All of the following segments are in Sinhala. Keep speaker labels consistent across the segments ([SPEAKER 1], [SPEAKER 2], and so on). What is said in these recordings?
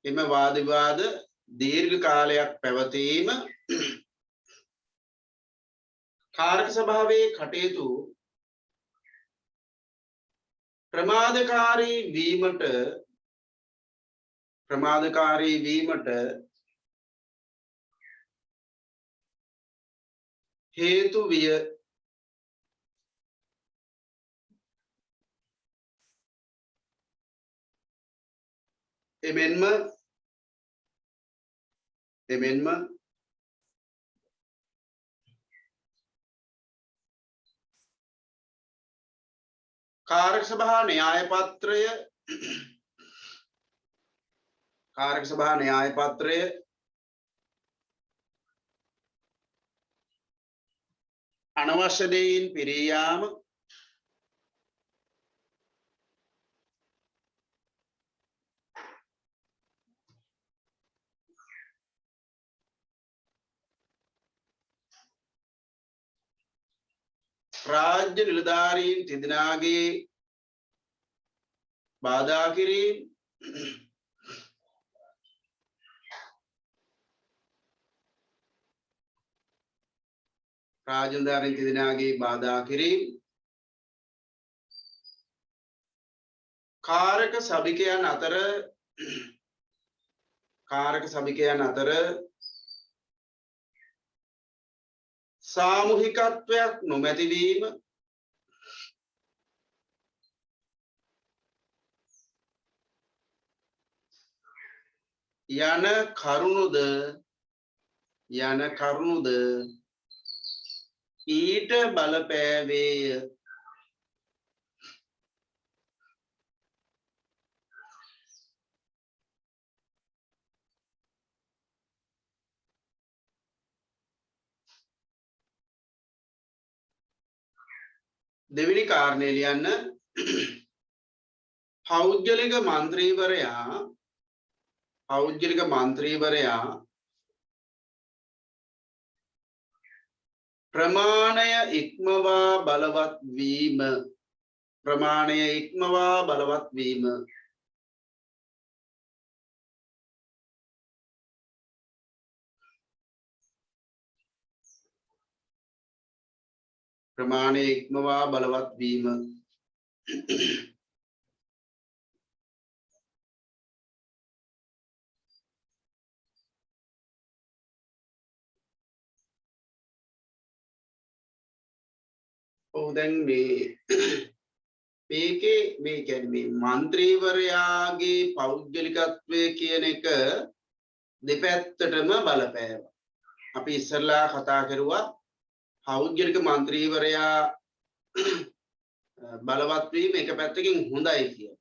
[SPEAKER 1] එම වාද විවාද දීර්ඝ කාලයක් පැවතීම කාරක සභාවේ කටයුතු ප්‍රමාදකාරී වීමට හේතු විය. එමෙන්ම කාරක සභා න්‍යාය පත්‍රය අනවශ්‍ය දෙයින් පිරී යාම රාජ්‍ය නිලධාරීන් තිදෙනාගේ බාධා කිරීම කාරක සභිකයන් අතර සාමූහිකත්වයක් නොමැතිවීම යන කරුණුද ඊට බලපෑවේය. දෙවෙනි කාරණය ලියන්න. පෞද්ගලික මන්ත්‍රීවරයා ප්‍රමාණය ඉක්මවා බලවත් වීම දැන් මේකේ මේ කියන්නේ මන්ත්‍රීවරයාගේ පෞද්ගලිකත්වය කියන එක දෙපැත්තටම බලපෑවා. අපි ඉස්සරලා කතා කරුවා පෞද්ගලික මන්ත්‍රීවරයා බලවත් වීම එක පැත්තකින් හොඳයි කියලා.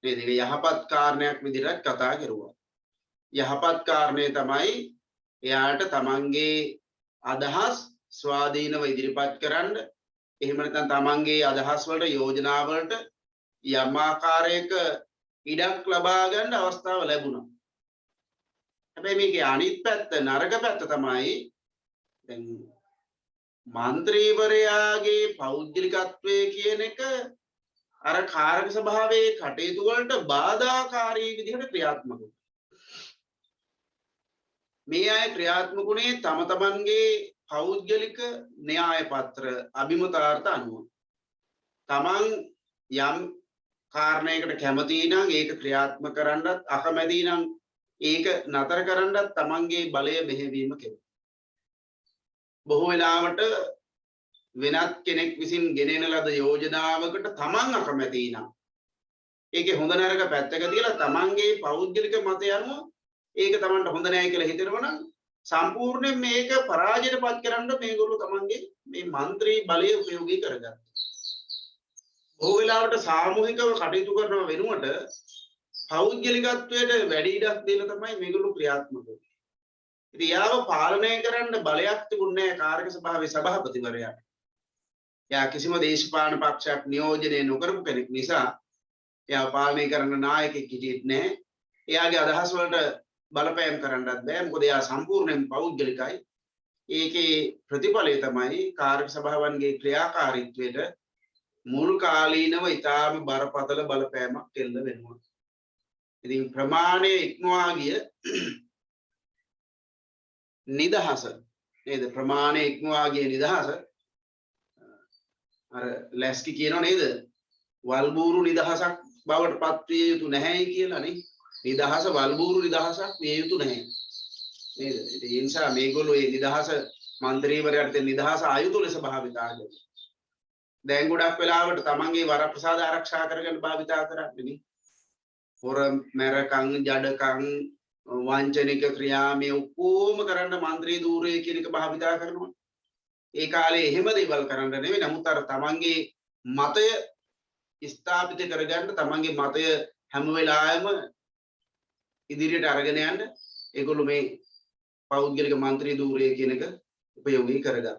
[SPEAKER 1] නේද? ඒක යහපත් කාරණයක් විදිහට කතා කරුවා. යහපත් කාරණය තමයි එයාට තමන්ගේ අදහස් ස්වාධීනව ඉදිරිපත් කරන්න, එහෙම නැත්නම් තමන්ගේ අදහස් වලට යෝජනා වලට යම් ආකාරයක ඉඩක් ලබා ගන්න අවස්ථාව ලැබුණා. හැබැයි මේකේ අනිත් පැත්ත නරක පැත්ත තමයි දැන් මන්ත්‍රීවරයාගේ පෞද්ගලිකත්වය කියන එක අර කාරක සභාවේ කටයුතු වලට බාධාකාරී විදිහට ක්‍රියාත්මක වෙනවා. මේ අය ක්‍රියාත්මක වුණේ තම තමන්ගේ පෞද්ගලික න්‍යාය පත්‍ර අභිමතාර්ථ අනුව. තමන් යම් කාරණයකට කැමති නම් ඒක ක්‍රියාත්මක කරන්නත්, අකමැති නම් ඒක නතර කරන්නත් තමන්ගේ බලය මෙහෙවීම කෙරේ. බොහෝ වෙලාවට වෙනත් කෙනෙක් විසින් ගෙනෙන ලද යෝජනාවකට තමන් අකමැති නම් ඒකේ හොඳ නරක පැත්තක තියලා තමන්ගේ පෞද්ගලික මතය අනුව ඒක තමන්ට හොඳ නැහැ කියලා හිතනවා නම් සම්පූර්ණයෙන් මේක පරාජයටපත් කරන්න මේගොල්ලෝ තමන්ගේ මේ മന്ത്രി බලය උපයෝගී කරගත්තා. බොහෝ වෙලාවට සාමූහිකව කටයුතු කරන වෙනුවට පෞද්ගලිකත්වයට වැඩි ඉඩක් දීලා තමයි මේගොල්ලෝ ක්‍රියාත්මක වෙන්නේ. ඉතින් යාව පාලනය කරන්න බලයක් තිබුණේ නැහැ කාරක සභාවේ සභාපතිවරයාට. එයා කිසිම දේශපාලන පක්ෂයක් නියෝජනය නොකරපු කෙනෙක් නිසා එයා පාලනය කරන්න නායකයෙක් හිටියෙත් නැහැ. එයාගේ අදහස් වලට බලපෑම් කරන්නත් බෑ. මොකද එයා සම්පූර්ණයෙන් පෞද්ගලිකයි. ඒකේ ප්‍රතිඵලය තමයි කාර්ය සභාවන්ගේ ක්‍රියාකාරීත්වයට මුල් කාලීනව ඉතාම බරපතල බලපෑමක් එල්ල වෙනවා. ඉතින් ප්‍රමාණය ඉක්මවා ගිය නිදහස නේද? ප්‍රමාණය ඉක්මවා ගිය නිදහස අර ලැස්කි කියනවා නේද? වල්බూరు නිදහසක් බවට පත් විය යුතු නැහැයි කියලා නේ. නිදහස වල්බూరు නිදහසක් විය යුතු නැහැ නේද? ඒ නිසා මේගොල්ලෝ මේ නිදහස මන්ත්‍රීවරයාට නිදහස ආයුතු ලෙස භාවිතා කරනවා. දැන් ගොඩක් වෙලාවට තමන්ගේ වරප්‍රසාද ආරක්ෂා කරගන්න භාවිතා කරන්නේ නේ. හොර මැරකම් ජඩකම් වංචනික ක්‍රියා මේ ඔක්කොම කරන්න මන්ත්‍රී ධූරය කියන එක භාවිතා කරනවා. ඒ කාලේ එහෙම දේවල් කරන්න නෙවෙයි. නමුත් අර තමන්ගේ මතය ස්ථාපිත කරගන්න තමන්ගේ මතය හැම වෙලාවෙම ඉදිරියට අරගෙන යන්න ඒගොල්ලෝ මේ පෞද්ගලික මන්ත්‍රී ධූරය කියන එක උපයෝගී කරගත්තා.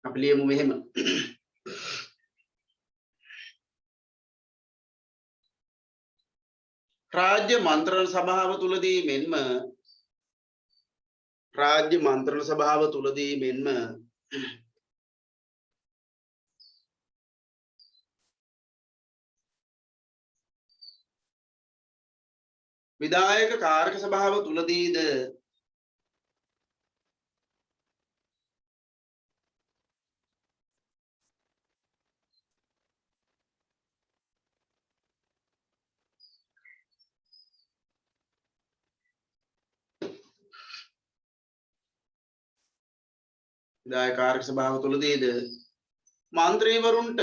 [SPEAKER 1] අපි ලියමු මෙහෙම. රාජ්‍ය මන්ත්‍රණ සභාව තුලදී මෙන්ම විධායක කාර්ක සභාව තුලදීද විධායක කාර්ක සභාව තුලදීද මන්ත්‍රීවරුන්ට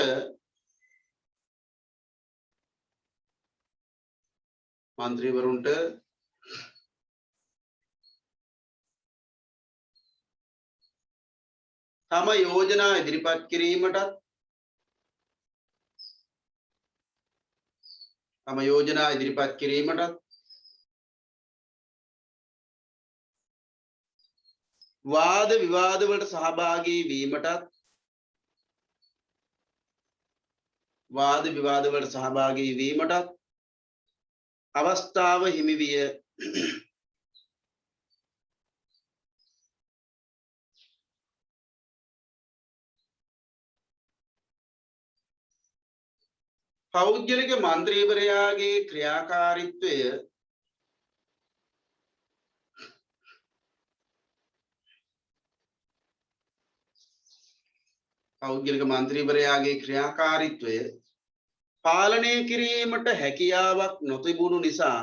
[SPEAKER 1] තම යෝජනා ඉදිරිපත් කිරීමටත් වාද විවාද වලට සහභාගී වීමටත් අවස්ථාව හිමි විය. පෞද්ගලික මන්ත්‍රීවරයාගේ ක්‍රියාකාරීත්වය පාලනය කිරීමට හැකියාවක් නොතිබුණු නිසා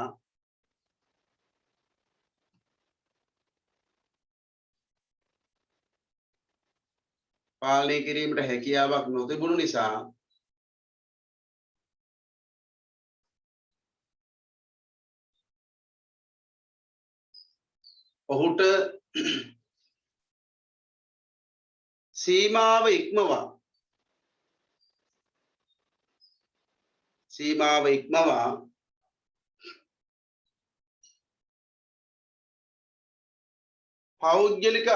[SPEAKER 1] ඔහුට සීමාව ඉක්මවා පෞද්ගලික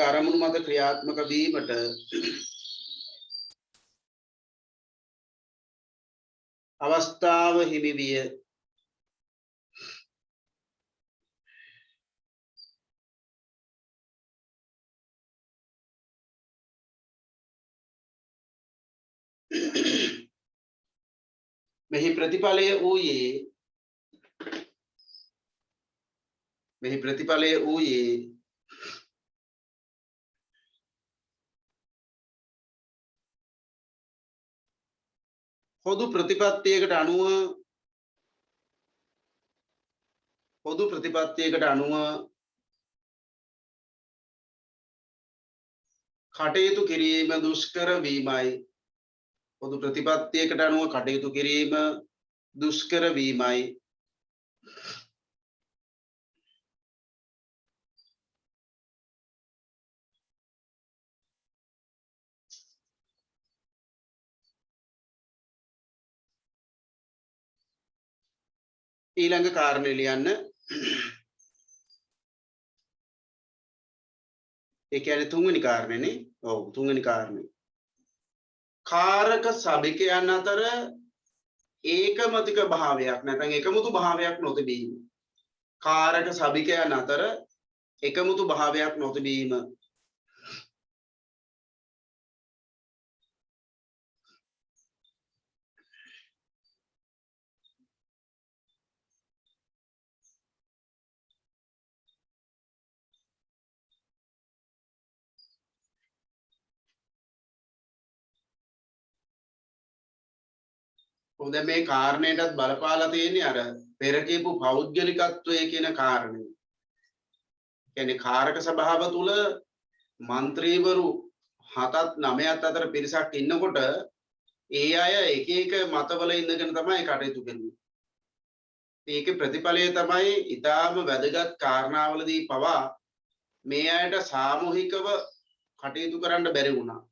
[SPEAKER 1] අරමුණු මත ක්‍රියාත්මක වීමට අවස්ථාව හිමි විය. මෙහි ප්‍රතිඵලය වූයේ පොදු ප්‍රතිපත්තියකට අනුව කටයුතු කිරීම දුෂ්කර වීමයි. ඊළඟ කාරණේ ලියන්න. ඒ කියන්නේ තුන්වෙනි කාරණේනේ. ඔව් තුන්වෙනි කාරණේ. කාරක සභිකයන් අතර ඒකමතික භාවයක් නැත්නම් එකමුතු භාවයක් නොතිබීම. කාරක සභිකයන් අතර එකමුතු භාවයක් නොතිබීම. මොකද මේ කාරණේටත් බලපාලා තියෙන්නේ අර පෙර කියපු පෞද්ගලිකත්වයේ කියන කාරණේ. කියන්නේ කාරක සභාව තුල മന്ത്രിවරු 7ත් 9ත් අතර පිරිසක් ඉන්නකොට ඒ අය එක එක මතවල ඉඳගෙන තමයි කටයුතු කරන්නේ. ඒකේ ප්‍රතිඵලය තමයි ඊටාම වැදගත් කාරණාවලදී පවා මේ අයට සාමූහිකව කටයුතු කරන්න බැරි වුණා.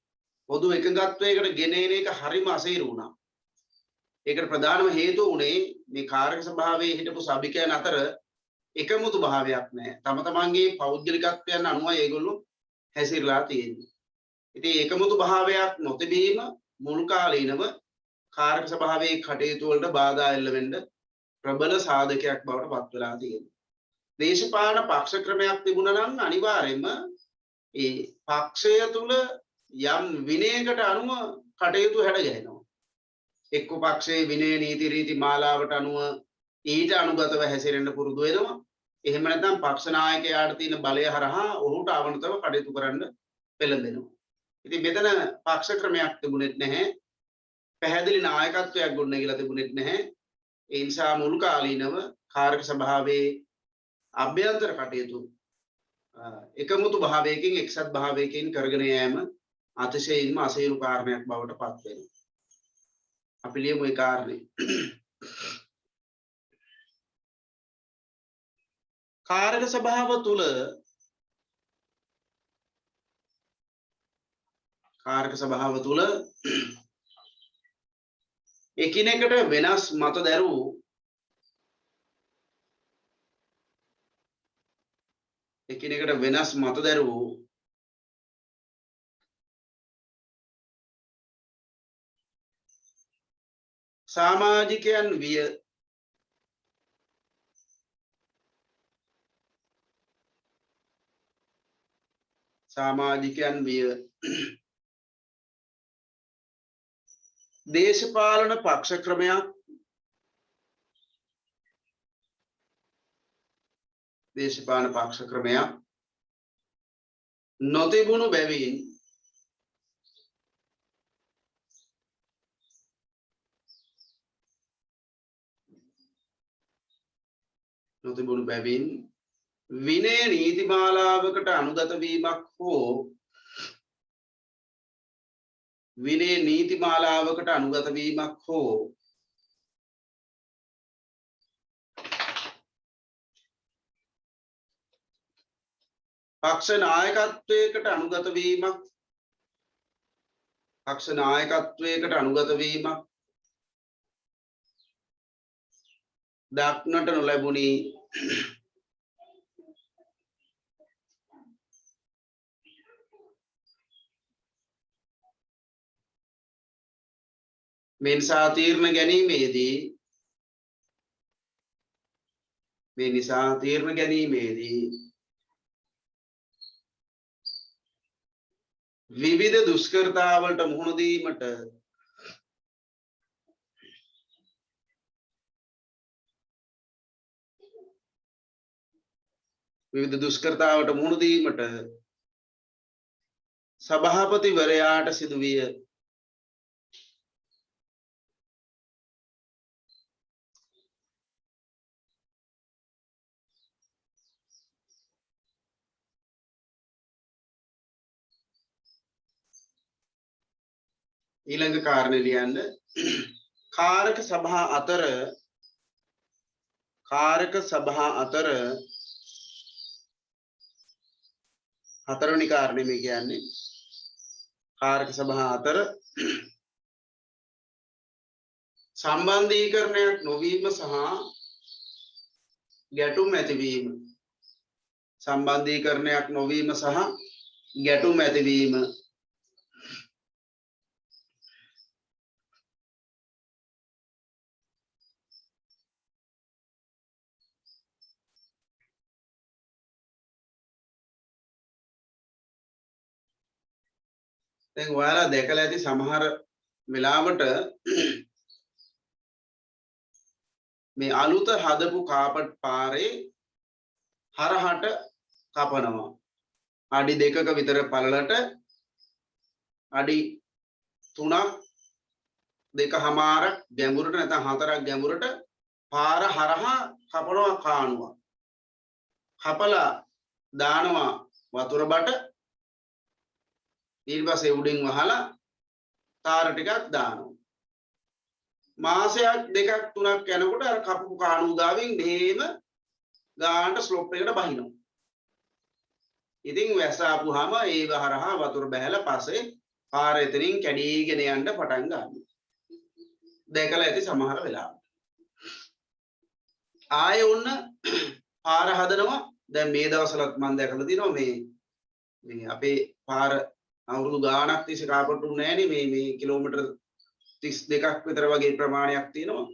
[SPEAKER 1] පොදු එකඟත්වයකට ගෙන එන එක හරිම අසීරු වුණා. ඒකට ප්‍රධානම හේතුව උනේ මේ කාරක සභාවේ හිටපු සභිකයන් අතර එකමුතු භාවයක් නැහැ. තම තමන්ගේ පෞද්ගලිකත්වයන් අනුව ඒගොල්ලෝ හැසිරලා තියෙන්නේ. ඉතින් එකමුතු භාවයක් නොතිබීම මුල් කාලීනව කාරක සභාවේ කටයුතු වලට බාධා එල්ල වෙන්න ප්‍රබල සාධකයක් බවට පත් වෙලා තියෙනවා. දේශපාලන පක්ෂ ක්‍රමයක් තිබුණා නම් අනිවාර්යයෙන්ම ඒ පක්ෂය තුල යම් විනයකට අනුව කටයුතු හැඩ ගැහෙනවා. එක්ක පක්ෂයේ විනය නීති රීති මාලාවට අනුව ඊට අනුගතව හැසිරෙන්න පුරුදු වෙනවා. එහෙම නැත්නම් පක්ෂ නායකයාට තියෙන බලය හරහා ඔහුට අවනතව කටයුතු කරන්න පෙළඹෙනවා. ඉතින් මෙතන පක්ෂ ක්‍රමයක් තිබුණෙත් නැහැ. පැහැදිලි නායකත්වයක් ගොඩනැගිලා තිබුණෙත් නැහැ. ඒ නිසා මුල් කාලීනව කාරක සභාවේ අභ්‍යන්තර කටයුතු එකමුතු භාවයකින් එක්සත් භාවයකින් කරගෙන යෑම අතිශයින්ම අසීරු කාරණයක් බවට පත් වෙනවා. අපි ලියමු ඒ කාරණේ. කාරක සභාව තුල එකිනෙකට වෙනස් මත දැරූ සමාජිකයන් විය. දේශපාලන පක්ෂ ක්‍රමයක් නොතිබුණු බැවින් විනය නීතිමාලාවකට අනුගත වීමක් හෝ පක්ෂ නායකත්වයකට අනුගත වීමක් දක්නට නොලැබුණි. මේ නිසා තීරණ ගැනීමේදී විවිධ දුෂ්කරතාවලට මුහුණ දීමට සභාපතිවරයාට සිදුවිය. ඊළඟ කාරණේ ලියන්න. කාරක සභා අතර හතරවෙනි කාරණේ මේ කියන්නේ කාරක සභා අතර සම්බන්ධීකරණයක් නොවීම සහ ගැටුම් ඇතිවීම දැන් ඔයාලා දැකලා ඇති සමහර වෙලාවට මේ අලුත හදපු කාපට් පාරේ හරහට කපනවා. අඩි 2ක විතර පළලට අඩි 3ක් දෙකමාරක් ගැඹුරට නැත්නම් 4ක් ගැඹුරට පාර හරහා කපනවා කාණුව. කපලා දානවා වතුර බට. ඊට පස්සේ උඩින් වහලා තාර ටිකක් දානවා. මාසයක් දෙකක් තුනක් යනකොට අර කපපු කාණුව ගාවින් මෙහෙම ගානට ස්ලොප් එකට බහිනවා. ඉතින් වැස්ස ආපුවාම ඒව හරහා වතුර බහැලා පස්සේ පාර එතනින් කැඩීගෙන යන්න පටන් ගන්නවා. දැකලා ඇති සමහර වෙලාවට. ආයෙ ඔන්න පාර හදනවා. දැන් මේ දවස්වලත් මම දැකලා තියෙනවා මේ අපේ පාර අවුරුදු ගාණක් තිස්සේ කාපට් උන්නේ නැහනේ මේ කිලෝමීටර් 32ක් විතර වගේ ප්‍රමාණයක් තියෙනවා.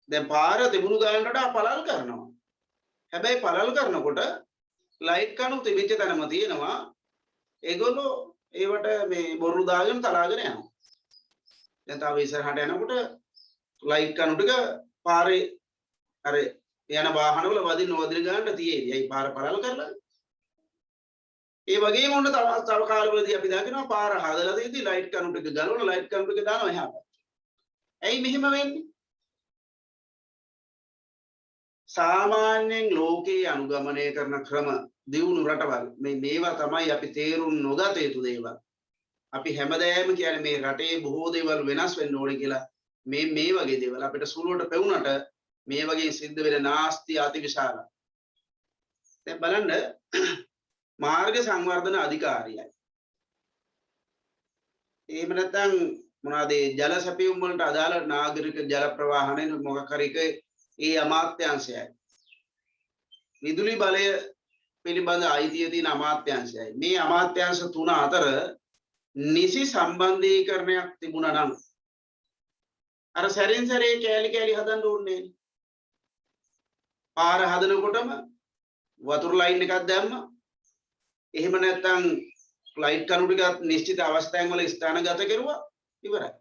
[SPEAKER 1] දැන් පාර තිබුණු ගානට වඩා පළල් කරනවා. හැබැයි පළල් කරනකොට ලයිට් කණු තිබිච්ච තැනම තියෙනවා. ඒගොල්ලෝ ඒවට මේ බොරු දාගෙන තලාගෙන යනවා. දැන් තව ඉස්සරහට යනකොට ලයිට් කණු ටික පාරේ අර යන වාහනවල වදින්න වදින ගානට තියෙයි. අයි පාර පළල් කරලා. ඒ වගේම ඔන්න තව කාලවලදී අපි දකිනවා පාර හදලා තියෙද්දි ලයිට් කණු ටික ගලවලා ලයිට් කණු ටික දානවා එහාට. ඇයි මෙහෙම වෙන්නේ? සාමාන්‍යයෙන් ලෝකයේ අනුගමනය කරන ක්‍රම දියුණු රටවල් මේවා තමයි අපි තේරුම් නොගත යුතු දේවල්. අපි හැමදාම කියන්නේ මේ රටේ බොහෝ දේවල් වෙනස් වෙන්න ඕනේ කියලා. මේ වගේ දේවල් අපිට සුළුවට පෙවුනට මේ වගේ සිද්ධ වෙන නාස්ති අතිවිශාලයි. දැන් බලන්න මාර්ග සංවර්ධන අධිකාරියයි. එහෙම නැත්නම් මොනවාද ජල සැපයුම් වලට අදාළ නාගරික ජල ප්‍රවාහනයේ මොකක් හරි ඒ අමාත්‍යාංශයයි. විදුලි බලය පිළිබඳ අයිතිය තියෙන අමාත්‍යාංශයයි. මේ අමාත්‍යාංශ තුන අතර නිසි සම්බන්ධීකරණයක් තිබුණා නම් අර සැරින් සැරේ කෑලි කෑලි හදන්න ඕනේ. පාර හදනකොටම වතුර ලයින් එකක් දැම්මා. එහෙම නැත්නම් ෆ්ලයිට් කණු ටිකක් නිශ්චිත අවස්ථාන් වල ස්ථානගත කරුවා ඉවරයි.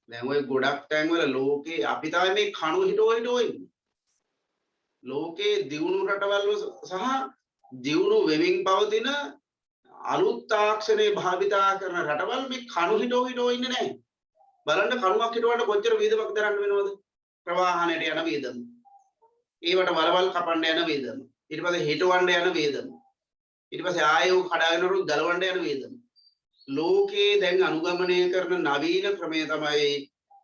[SPEAKER 1] දැන් ඔය ගොඩක් තැන්වල ලෝකේ අපි තමයි මේ කණු හිටෝ ඉන්නේ. ලෝකේ දියුණු රටවල් සහ දියුණු වෙමින් පවතින අලුත් තාක්ෂණේ භාවිතා කරන රටවල් මේ කණු හිටෝ ඉන්නේ නැහැ. බලන්න කණුවක් හිටුවට කොච්චර වේදමක් දරන්න වෙනවද? ප්‍රවාහනයට යන වේදම. ඒවට වලවල් කපන්න යන වේදම. ඊට පස්සේ හිටවන්න යන වේදම. ඊට පස්සේ ආයෝ කඩාගෙනරු ගලවන්න යන වේදම. ලෝකේ දැන් අනුගමනය කරන නවීන ක්‍රමය තමයි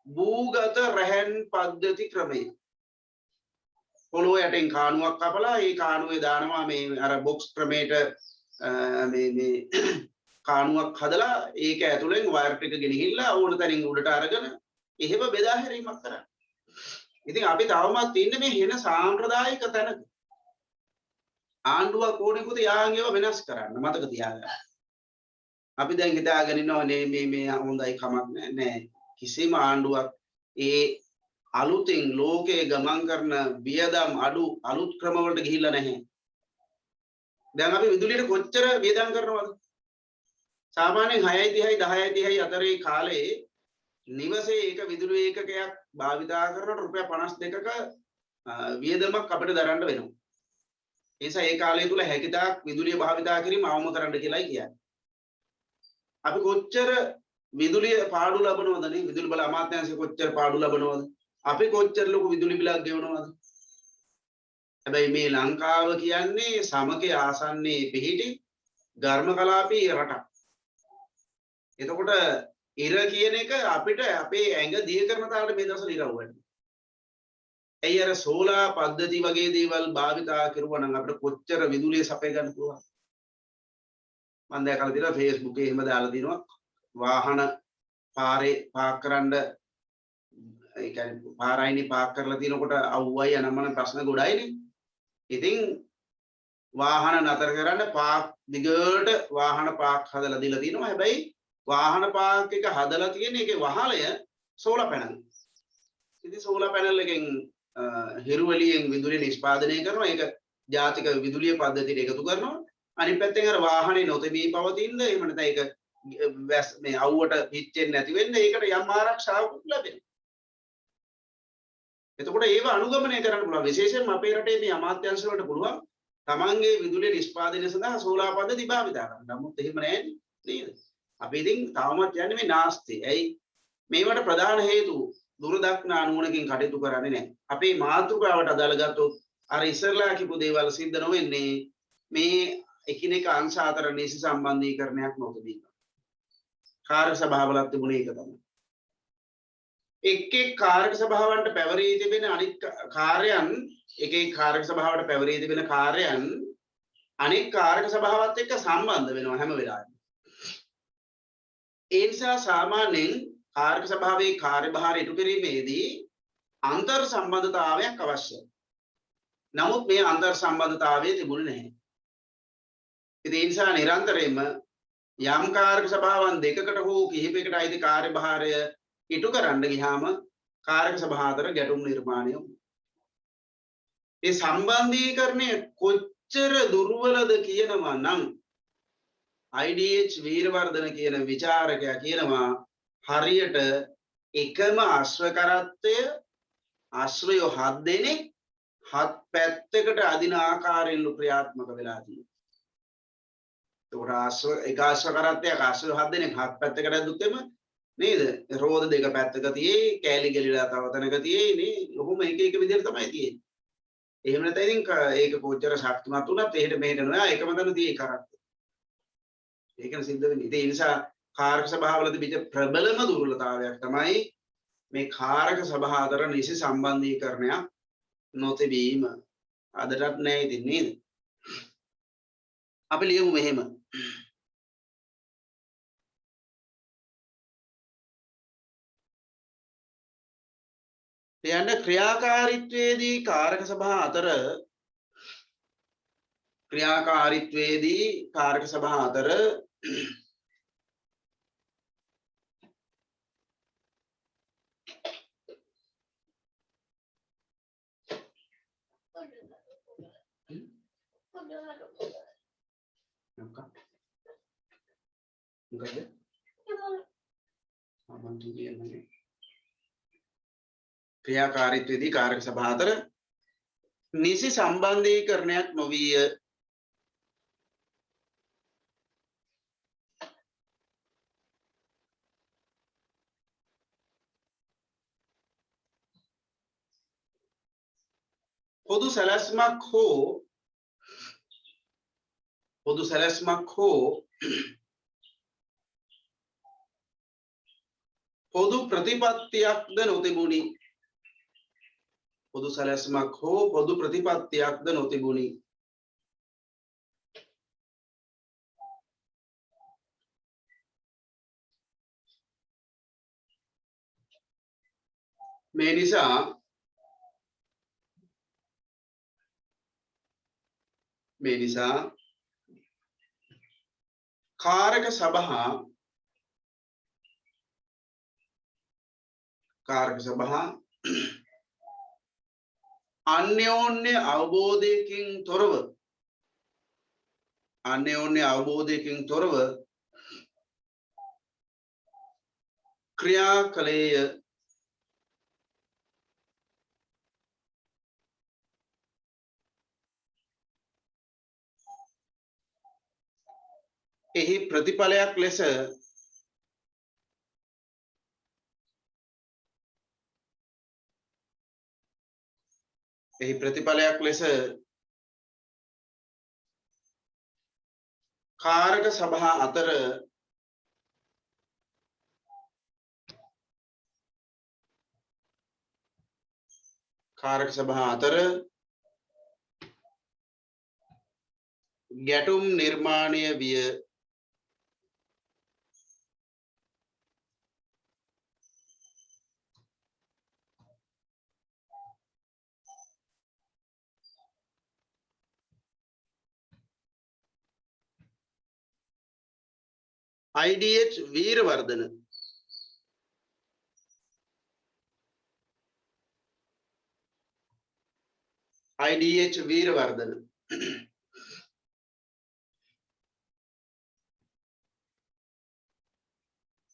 [SPEAKER 1] භූගත රැහැන් පද්ධති ක්‍රමය. පොළොව යටින් කාණුවක් කපලා ඒ කාණුවේ දානවා මේ අර බොක්ස් ක්‍රමයට මේ කාණුවක් හදලා ඒක ඇතුලෙන් වයර් ටික ගෙනහිල්ලා ඕන තැනින් උඩට අරගෙන එහෙම බෙදා හැරීමක් කරා. ඉතින් අපි තවමත් ඉන්නේ මේ වෙන සාම්ප්‍රදායික තැනක. ආණ්ඩුවක් ඕනෙකුත් යාන්ගේව වෙනස් කරන්න මතක තියාගන්න. අපි දැන් හිතාගෙන ඉන්නවා මේ හොඳයි කමක් නෑ. කිසිම ආණ්ඩුවක් ඒ අලුතින් ලෝකයේ ගමන් කරන වියදම් අඩු අලුත් ක්‍රම වලට ගිහිල්ලා නැහැ. දැන් අපි විදුලියට කොච්චර වියදම් කරනවද? සාමාන්‍යයෙන් 6:30 10:30 අතරේ කාලේ නිවසේ එක විදුලි ඒකකයක් භාවිතා කරනකොට රුපියල් 52ක වියදමක් අපිට දරන්න වෙනවා. ඒ නිසා ඒ කාලය තුල හැකිතාක් විදුලිය භාවිතා කිරීම අවම කරන්න කියලායි කියන්නේ. අපි කොච්චර විදුලිය පාඩු ලබනවද නේ? විදුලි බල අමාත්‍යාංශය කොච්චර පාඩු ලබනවද? අපි කොච්චර ලොකු විදුලි බිලක් ගෙවනවද? හැබැයි මේ ලංකාව කියන්නේ සමකේ ආසන්නයේ පිහිටි ඝර්ම කලාපී රටක්. එතකොට ඉර කියන එක අපිට අපේ ඇඟ දිය කරන තාලට මේ දවස්වල ඉරව වෙනවා. ඇයි අර සෝලා පද්ධති වගේ දේවල් භාවිතා කරුවා නම් අපිට කොච්චර විදුලිය සපය ගන්න පුළුවන්? මම දැකලා තියෙනවා Facebook එකේ එහෙම දාලා දිනවා වාහන පාරේ පාක් කරන්න ඒ කියන්නේ පාරයිනේ පාක් කරලා තිනකොට අවුවයි අනම්මන ප්‍රශ්න ගොඩයිනේ. ඉතින් වාහන නතර කරන්න පාක් දිගට වාහන පාක් හදලා දීලා තිනවා. හැබැයි වාහන පාක් එක හදලා තියෙන එකේ වහලය සෝලාර් පැනල්. ඉතින් සෝලාර් පැනල් එකෙන් හිරු එළියෙන් විදුලිය නිෂ්පාදනය කරනවා. ඒක ජාතික විදුලිය පද්ධතියට එකතු කරනවා. අනිත් පැත්තෙන් අර වාහනේ නොතෙමී පවතින එහෙම නැත්නම් ඒක මේ අවුවට පිච්චෙන්නේ නැති වෙන්න ඒකට යම් ආරක්ෂාවක් ලැබෙනවා. එතකොට ඒව අනුගමනය කරන්න පුළුවන්. විශේෂයෙන්ම අපේ රටේ මේ අමාත්‍යාංශ වලට පුළුවන් තමන්ගේ විදුලිය නිෂ්පාදනය සඳහා සෝලාර් පද්ධති භාවිත කරන්න. නමුත් එහෙම නැහැ නේද? අපි ඉතින් තාමත් යන්නේ මේ නාස්ති. ඇයි මේවට ප්‍රධාන හේතු දුරදක්නා නුවණකින් කටයුතු කරන්නේ නැහැ. අපේ මාතෘකාවට අදාළ ගත්තොත් අර ඉස්සරලා කිව්ව දේවල් සිද්ධ නොවෙන්නේ මේ එකිනෙක අංශ අතර නිසි සම්බන්ධීකරණයක් නොතිබීම. කාර්ය සභාවලත් තිබුණේ ඒක තමයි. එක් එක් කාර්ය සභාවන්ට පැවරී තිබෙන අනිත් කාර්යයන් එක එක් කාර්ය සභාවට පැවරී තිබෙන කාර්යයන් අනෙක් කාර්ය සභාවත් එක්ක සම්බන්ධ වෙනවා හැම වෙලාවෙම. ඒ නිසා සාමාන්‍යයෙන් කාර්ය සභාවේ කාර්යභාර ඉටු කිරීමේදී අන්තර් සම්බන්ධතාවයක් අවශ්‍යයි. නමුත් මේ අන්තර් සම්බන්ධතාවය තිබුණේ නැහැ. ඉතින් ඒ නිසා නිරන්තරයෙන්ම යම් කාර්ය සභාවන් දෙකකට හෝ කිහිපයකට අයිති කාර්යභාරය ඉටු කරන්න ගියාම කාර්ය සභා අතර ගැටුම් නිර්මාණය වුණා. ඒ සම්බන්ධීකරණය කොච්චර දුර්වලද කියනවා නම් IDH වීරවර්ධන කියන විචාරකයා කියනවා හරියට එකම අශ්ව කරත්තය අශ්වයෝ 7 දෙනෙක් 7 පැත්තකට අදින ආකාරයෙන් ක්‍රියාත්මක වෙලා තියෙනවා. ඒකට එක අශ්ව කරත්තයක් අශ්වයෝ 7 දෙනෙක් 7 පැත්තකට ඇදුත්තෙම නේද? රෝද දෙක පැත්තක තියෙයි, කෑලි ගලිලා තව තැනක තියෙයි නේ. ඔහොම එක එක විදිහට තමයි තියෙන්නේ. එහෙම නැත්නම් ඉතින් ඒක කොච්චර ශක්තිමත් වුණත් එහෙට මෙහෙට නෑ එකම තැන තියෙයි කරත්ත. ඒකන සිද්ධ වෙන්නේ. ඒ නිසා කාර්ක සභාවල තිබිච්ච ප්‍රබලම දුර්වලතාවයක් තමයි මේ කාරක සභා අතර නිසි සම්බන්ධීකරණයක් නොතිබීම. අදටත් නෑ ඉතින් නේද? අපි ලියමු මෙහෙම. යන්න ක්‍රියාකාරීත්වයේදී කාරක සභා අතර ක්‍රියාකාරීත්වයේදී කාරක සභා අතර නිසි සම්බන්ධීකරණයක් නොවිය. පොදු සැලැස්මක් හෝ පොදු ප්‍රතිපත්තියක්ද නොතිබුණි. පොදු සැලැස්මක් හෝ පොදු ප්‍රතිපත්තියක්ද නොතිබුණි. මේ නිසා කාරක සභා අන්‍යෝන්‍ය අවබෝධයකින් තොරව ක්‍රියා කළේය. එහි ප්‍රතිඵලයක් ලෙස කාරක සභා අතර ගැටුම් නිර්මාණය විය. IDH වීරවර්ධන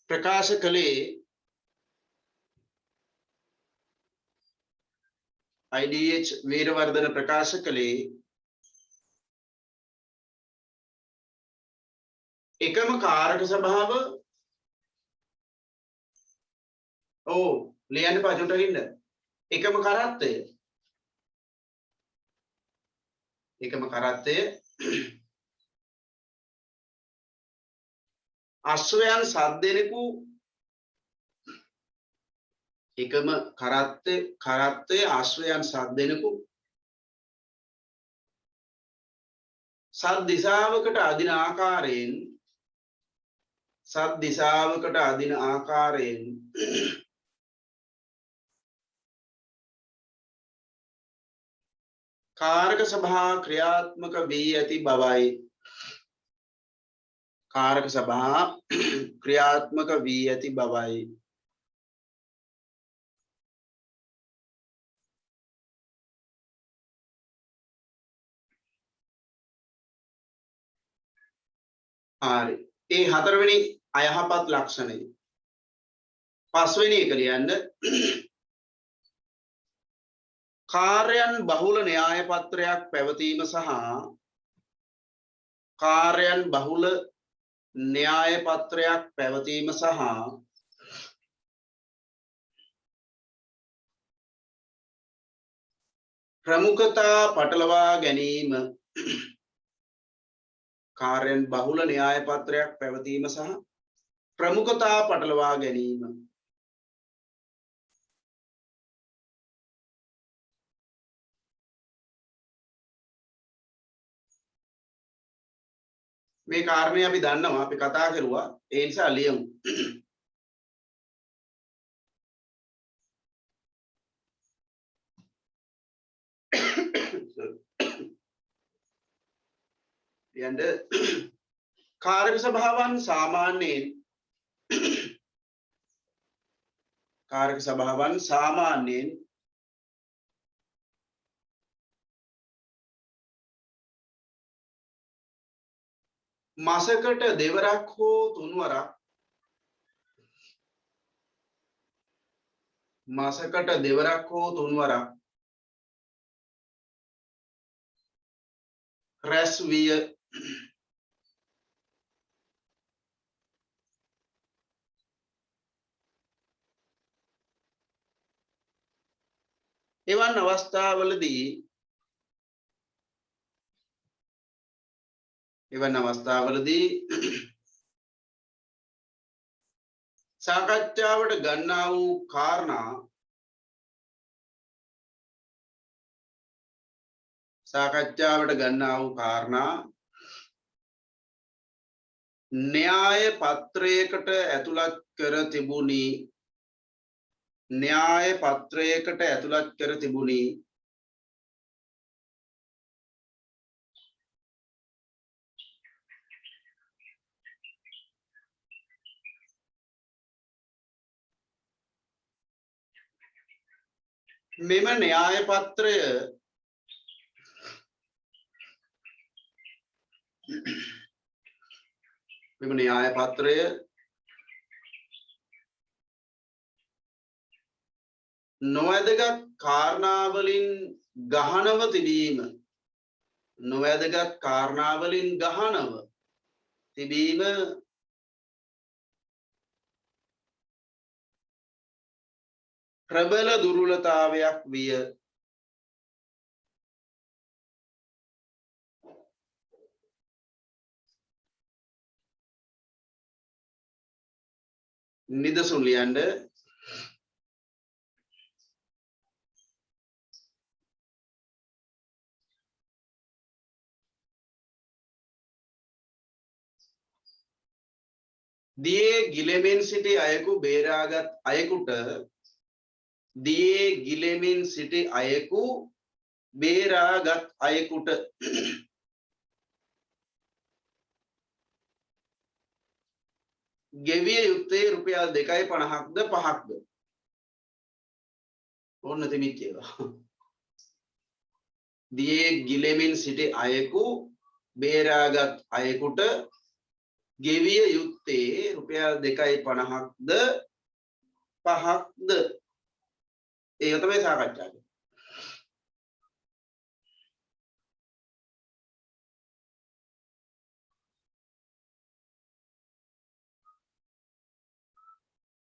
[SPEAKER 1] ප්‍රකාශ කළේ එකම කාරක ස්වභාව ඕ ලියන්න පජුට හින්න එකම කරත්තය අශ්වයන් සත් දෙනෙකු එකම කරත්තේ අශ්වයන් සත් දෙනෙකු සත් දිසාවකට අදින ආකාරයෙන් කාරක සභා ක්‍රියාත්මක වී ඇති බවයි හරි ඒ හතරවෙනි අයහපත් ලක්ෂණය පස්වෙනි එක ලියන්න කාර්යයන් බහුල න්‍යාය පත්‍රයක් පැවතීම සහ ප්‍රමුඛතා පටලවා ගැනීම කාර්යයන් බහුල න්‍යාය පත්‍රයක් පැවතීම සහ ප්‍රමුඛතා පටලවා ගැනීම මේ කාරණේ අපි දන්නවා අපි කතා කරුවා ඒ නිසා ලියමු යන්න කාරක සභාවන් සාමාන්‍යයෙන් මාසකට දෙවරක් හෝ තුන්වරක් රැස් විය එවන් අවස්ථාවලදී සාකච්ඡාවට ගන්නා වූ කාරණා න්‍යාය පත්‍රයකට ඇතුළත් කර තිබුණි මෙම න්‍යාය පත්‍රය නොවැදගත් කාරණාවලින් ගහනව තිබීම ප්‍රබල දුර්වලතාවයක් විය නිදසුන් ලියන්න දියේ ගිලෙමින් සිටි අයෙකු බේරාගත් අයෙකුට ගෙවිය යුත්තේ රුපියල් 2.50ක්ද 5ක්ද ඕන්න තිමිච්ච ඒවා දියේ ගිලෙමින් සිටි අයෙකු බේරාගත් අයෙකුට ගෙවිය යුත්තේ රුපියල් 2.50ක්ද 5ක්ද ඒක තමයි සාකච්ඡා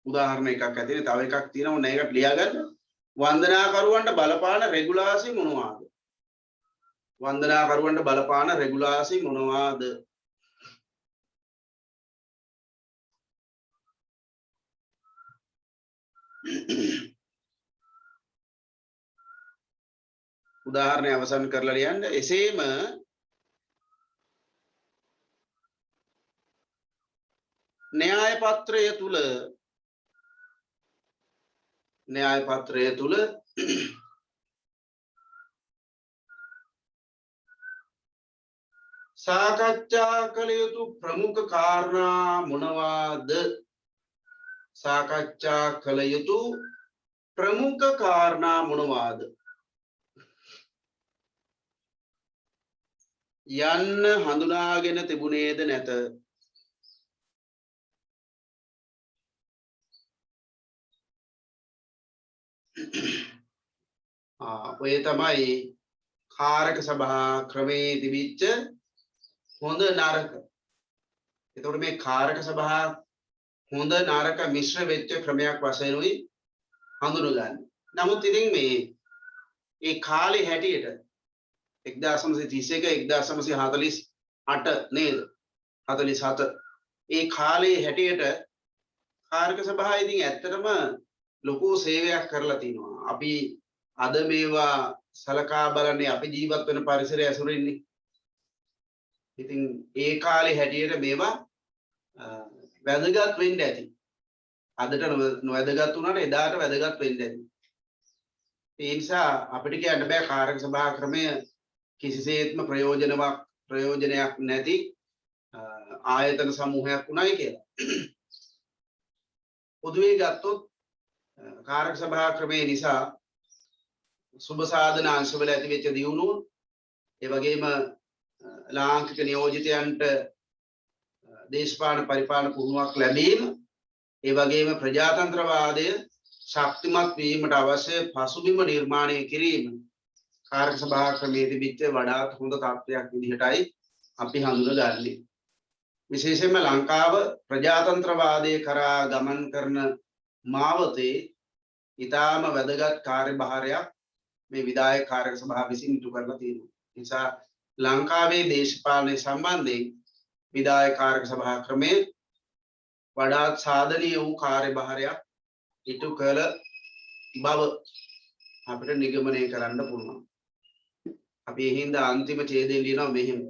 [SPEAKER 1] උදාහරණ එකක් ඇතිනේ තව එකක් තියෙනවා ඔන්න ඒකට ලියා ගන්න. වන්දනාකරුවන්ට බලපාන රෙගුලාසි මොනවාද? වන්දනාකරුවන්ට බලපාන රෙගුලාසි මොනවාද? උදාහරණය අවසන් කරලා ලියන්න. එසේම න්‍යාය පත්‍රය තුල සාකච්ඡා කළ යුතු ප්‍රමුඛ කාරණා මොනවාද? සාකච්ඡා කළ යුතු ප්‍රමුඛ කාරණා මොනවාද? යන්න හඳුනාගෙන තිබුණේද නැත? ඔය තමයි කාරක සභා ක්‍රමේ තිබිච්ච හොඳ නරක. එතකොට මේ කාරක සභා හොඳ නරක මිශ්‍ර වෙච්ච ක්‍රමයක් වශයෙන් උයි හඳුනගන්නේ. නමුත් ඉතින් මේ කාලේ හැටියට 1931 1948 නේද? 47 ඒ කාලේ හැටියට කාරක සභාව ඉතින් ඇත්තටම ලොකු සේවයක් කරලා තිනවා. අපි අද මේවා සලකා බලන්නේ අපි ජීවත් වෙන පරිසරය ඇසුරින්නේ. ඉතින් ඒ කාලේ හැටියට මේවා වැදගත් වෙන්න ඇති. අදට නොවැදගත් වුණාට එදාට වැදගත් වෙන්න ඇති. ඒ නිසා අපිට කියන්න බෑ කාරක සභා ක්‍රමය කිසිසේත්ම ප්‍රයෝජනයක් නැති ආයතන සමූහයක් උනායි කියලා. පොදුවේ ගත්තොත් කාරක සභා ක්‍රමය නිසා සුබ සාධන අංශවල ඇති වෙච්ච දියුණුව, ඒ වගේම ලාංකික නියෝජිතයන්ට දේශපාලන පරිපාලන පුහුණුවක් ලැබීම, ඒ වගේම ප්‍රජාතන්ත්‍රවාදය ශක්තිමත් වීමට අවශ්‍ය පසුබිම නිර්මාණය කිරීම කාරක සභා ක්‍රමයේ තිබිච්ච වඩාත් හොඳ තත්ත්වයක් විදිහටයි අපි හඳුනගන්නේ. විශේෂයෙන්ම ලංකාව ප්‍රජාතන්ත්‍රවාදයේ කරා ගමන් කරන මාවතේ ඊටාම වැදගත් කාර්යභාරයක් මේ විධායක කාරක සභාව විසින් ඉටු කරලා තියෙනවා. නිසා ලංකාවේ දේශපාලනය සම්බන්ධයෙන් විධායක කාරක සභා ක්‍රමය වඩාත් සාධනීය වූ කාර්යභාරයක් ඉටු කළ බව අපිට නිගමනය කරන්න පුළුවන්. අපි ඒ හින්දා අන්තිම ඡේදයෙන් ලියනවා මෙහෙම.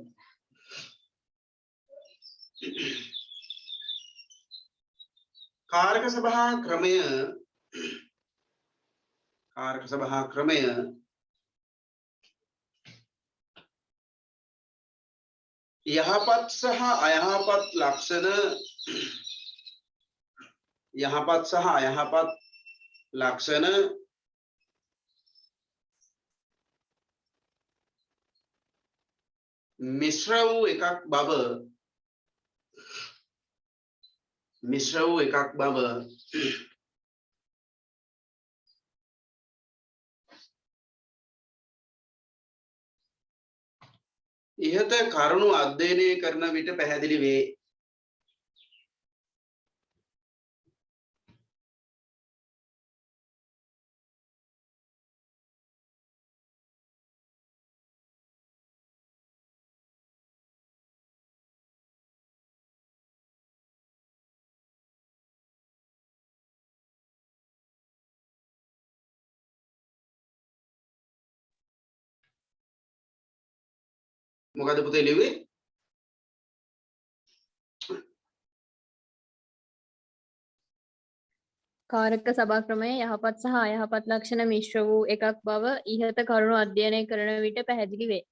[SPEAKER 1] කාරක සභා ක්‍රමය යහපත් සහ අයහපත් ලක්ෂණ මිශ්‍ර වූ එකක් බව ඉහත කරුණු අධ්‍යයනය කරන විට පැහැදිලි වේ. මොකද පුතේ ලිව්වේ?
[SPEAKER 2] කාරක සභා ක්‍රමය යහපත් සහ අයහපත් ලක්ෂණ මිශ්‍ර වූ එකක් බව ඉහත කරුණු අධ්‍යයනය කරන විට පැහැදිලි වේ.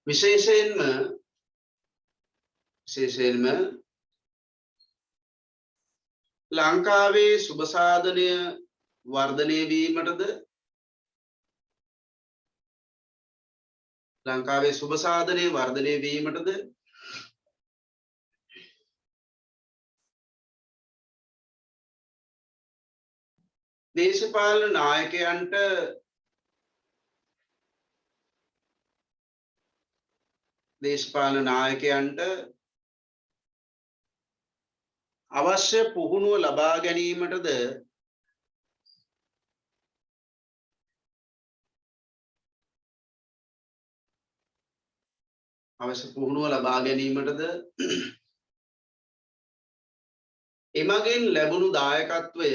[SPEAKER 1] විශේෂයෙන්ම ලංකාවේ සුබ සාධනය වර්ධනය වීමටද දේශපාලන නායකයන්ට අවශ්‍ය පුහුණුව ලබා ගැනීමටද එමගින් ලැබුණු දායකත්වය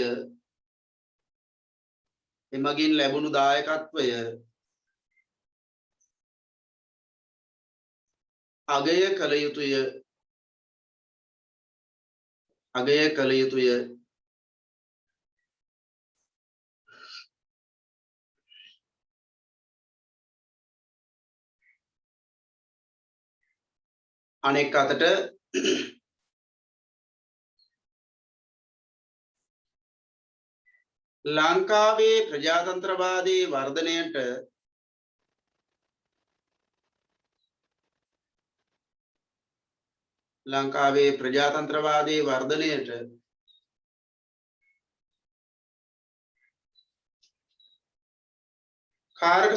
[SPEAKER 1] අගය කළ යුතුය අනෙක් අතට ලංකාවේ ප්‍රජාතන්ත්‍රවාදී වර්ධනයට කාරක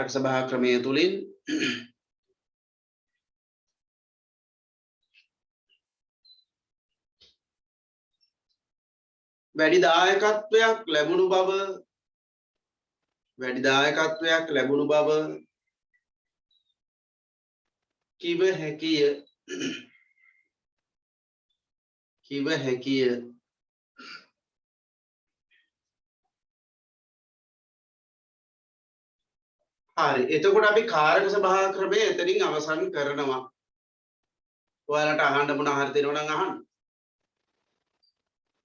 [SPEAKER 1] සභා ක්‍රමය තුලින් වැඩි දායකත්වයක් ලැබුණු බව කිව හැකිය හරි එතකොට අපි කාරක සභා ක්‍රමය එතනින් අවසන් කරනවා ඔයාලට අහන්න මොන හරි තියෙනවා නම් අහන්න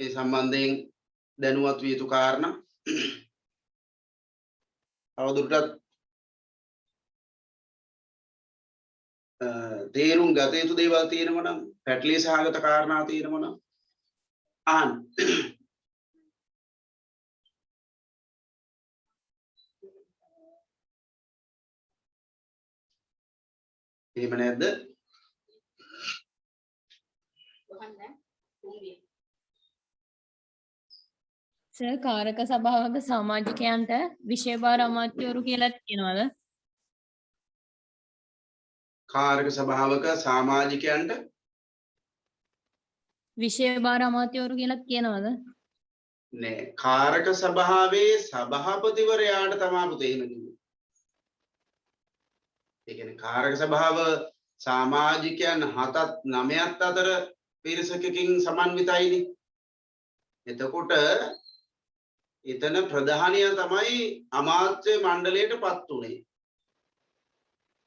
[SPEAKER 1] ඒ සම්බන්ධයෙන් දැනුවත් විය යුතු කාරණා අවදුරටත් තේරුම් ගත යුතු දේවල් තියෙනවා නම් පැටලී සහගත කාරණා තියෙනවා නම් අහන්න එහෙම නැද්ද
[SPEAKER 2] සර් කාරක සභාවක සමාජිකයන්ට විෂය භාර අමාත්‍යවරු කියලා කියනවාද?
[SPEAKER 1] කාරක සභාවක සමාජිකයන්ට
[SPEAKER 2] විෂය භාර අමාත්‍යවරු කියලා කියනවාද?
[SPEAKER 1] නෑ කාරක සභාවේ සභාපතිවරයාට තමයි පුතේ එහෙම කිව්වේ. ඒ කියන්නේ කාරක සභාව සමාජිකයන් 7-9ත් අතර පිරිසකකින් සමන්විතයිනේ. එතකොට එතන ප්‍රධානියා තමයි අමාත්‍ය මණ්ඩලයටපත් උනේ.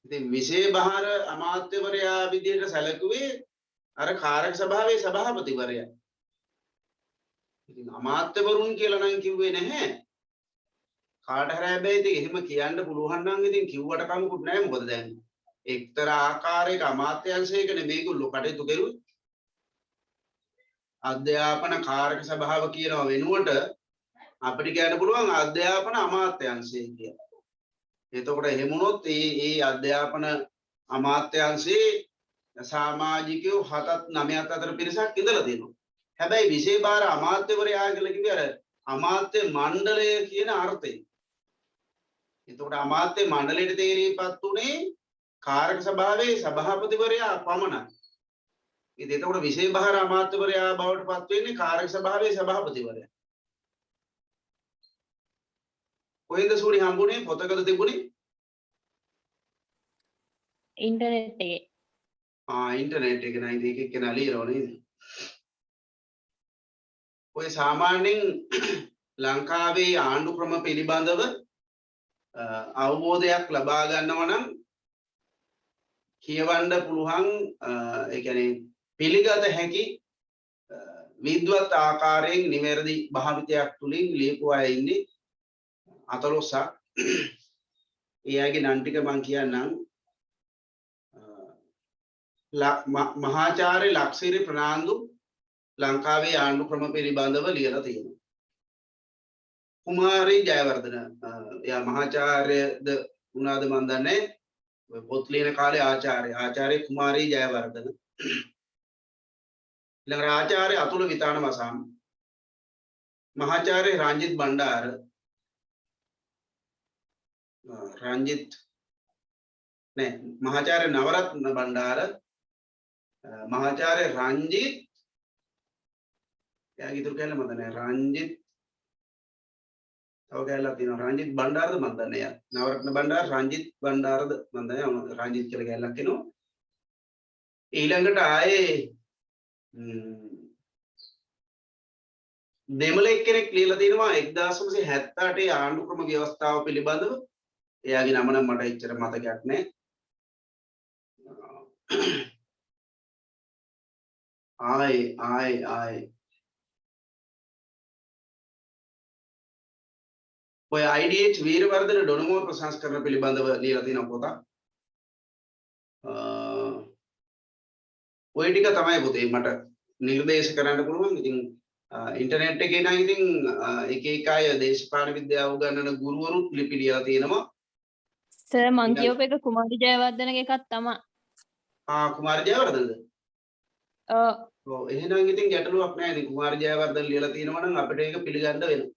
[SPEAKER 1] ඉතින් විශේෂ බහාර අමාත්‍යවරයා විදිහට සැලකුවේ අර කාරක සභාවේ සභාපතිවරයා. ඉතින් අමාත්‍යවරුන් කියලා නම් කිව්වේ නැහැ. කාට හරි හැබැයි ඉතින් එහෙම කියන්න පුළුවන් නම් ඉතින් කිව්වට කමකුත් නැහැ මොකද දැන් එක්තරා ආකාරයක අමාත්‍යංශයකනේ මේගොල්ලෝ කටයුතු කරුවේ. අධ්‍යාපන කාරක සභාව කියනවා වෙනුවට අපිට කියන්න පුළුවන් අධ්‍යාපන අමාත්‍යාංශය කියලා. එතකොට එහෙම වුණොත් මේ අධ්‍යාපන අමාත්‍යාංශයේ සමාජිකයෝ 7-9ත් අතර පිරිසක් ඉඳලා තියෙනවා. හැබැයි විශේෂ භාර අමාත්‍යවරයා කියලා කිව්වේ අර අමාත්‍ය මණ්ඩලය කියන අර්ථයෙන්. එතකොට අමාත්‍ය මණ්ඩලයට තේරීපත් උනේ කාරක සභාවේ සභාපතිවරයා පමණයි. ඉතින් එතකොට විශේෂ බහාර අමාත්‍යවරයා බවට පත් වෙන්නේ කාරක සභාවේ සභාපතිවරයා. කොහෙන්ද සූරි හම්බුනේ පොතකද තිබුණේ?
[SPEAKER 2] ඉන්ටර්නෙට් එකේ.
[SPEAKER 1] ඉන්ටර්නෙට් එක නයි මේක එක්කෙනා ලියනවා නේද? ඔය සාමාන්‍යයෙන් ලංකාවේ ආණ්ඩු ක්‍රම පිළිබඳව අවබෝධයක් ලබා ගන්නවා නම් කියවන්න පුළුවන් ඒ කියන්නේ පිළිගත හැකි විද්වත් ආකාරයෙන් නිවැරදි භාවිතයක් තුලින් ලියපු අය ඉන්නේ 14ක්. එයාගේ නම් ටික මම කියන්නම්. මහාචාර්ය ලක්සිරි ප්‍රනාන්දු ලංකාවේ ආණ්ඩු ක්‍රම පිළිබඳව ලියලා තියෙනවා. කුමාරි ජයවර්ධන එයා මහාචාර්යද වුණාද මන් දන්නේ ඔය පොත් ලියන කාලේ ආචාර්ය කුමාරි ජයවර්ධන ඊළඟට ආචාර්ය අතුල විතාන මසම් මහාචාර්ය රංජිත් බණ්ඩාර රංජිත් නෑ මහාචාර්ය නවරත්න බණ්ඩාර මහාචාර්ය රංජිත් එයාගේ ඉතුරු කැලේ මන්ද නෑ රංජිත් තව කැලලා තියෙනවා රංජිත් බණ්ඩාරද මන් දන්නේ යා නවරත්න බණ්ඩාර රංජිත් බණ්ඩාරද මන් දන්නේ රංජිත් කියලා කැලලක් එනවා ඊළඟට ආයේ දෙමළ එක්කෙනෙක් ලියලා තිනවා 1978 ආණ්ඩු ක්‍රම ව්‍යවස්ථාව පිළිබඳව එයාගේ නම නම් මට එච්චර මතකයක් නෑ ආයේ ඔය IDH වීරවර්ධන ඩොනමෝල් ප්‍රසංස්කරණ පිළිබඳව ලියලා තියෙන පොතක් ඔය ටික තමයි පුතේ මට නිර්දේශ කරන්න පුළුවන් ඉතින් ඉන්ටර්නෙට් එකේ නම් ඉතින් එක එක අය දේශපාලන විද්‍යාව උගන්වන ගුරුවරුත් ලිපි ලියලා තියෙනවා
[SPEAKER 2] සර් මං කියවපු එක කුමාරි ජයවර්ධනගේ එකක් තමයි
[SPEAKER 1] කුමාර ජයවර්ධනද ඔව් එහෙනම් ඉතින් ගැටලුවක් නැහැ නේ කුමාර ජයවර්ධන ලියලා තියෙනවා නම් අපිට ඒක පිළිගන්න වෙනවා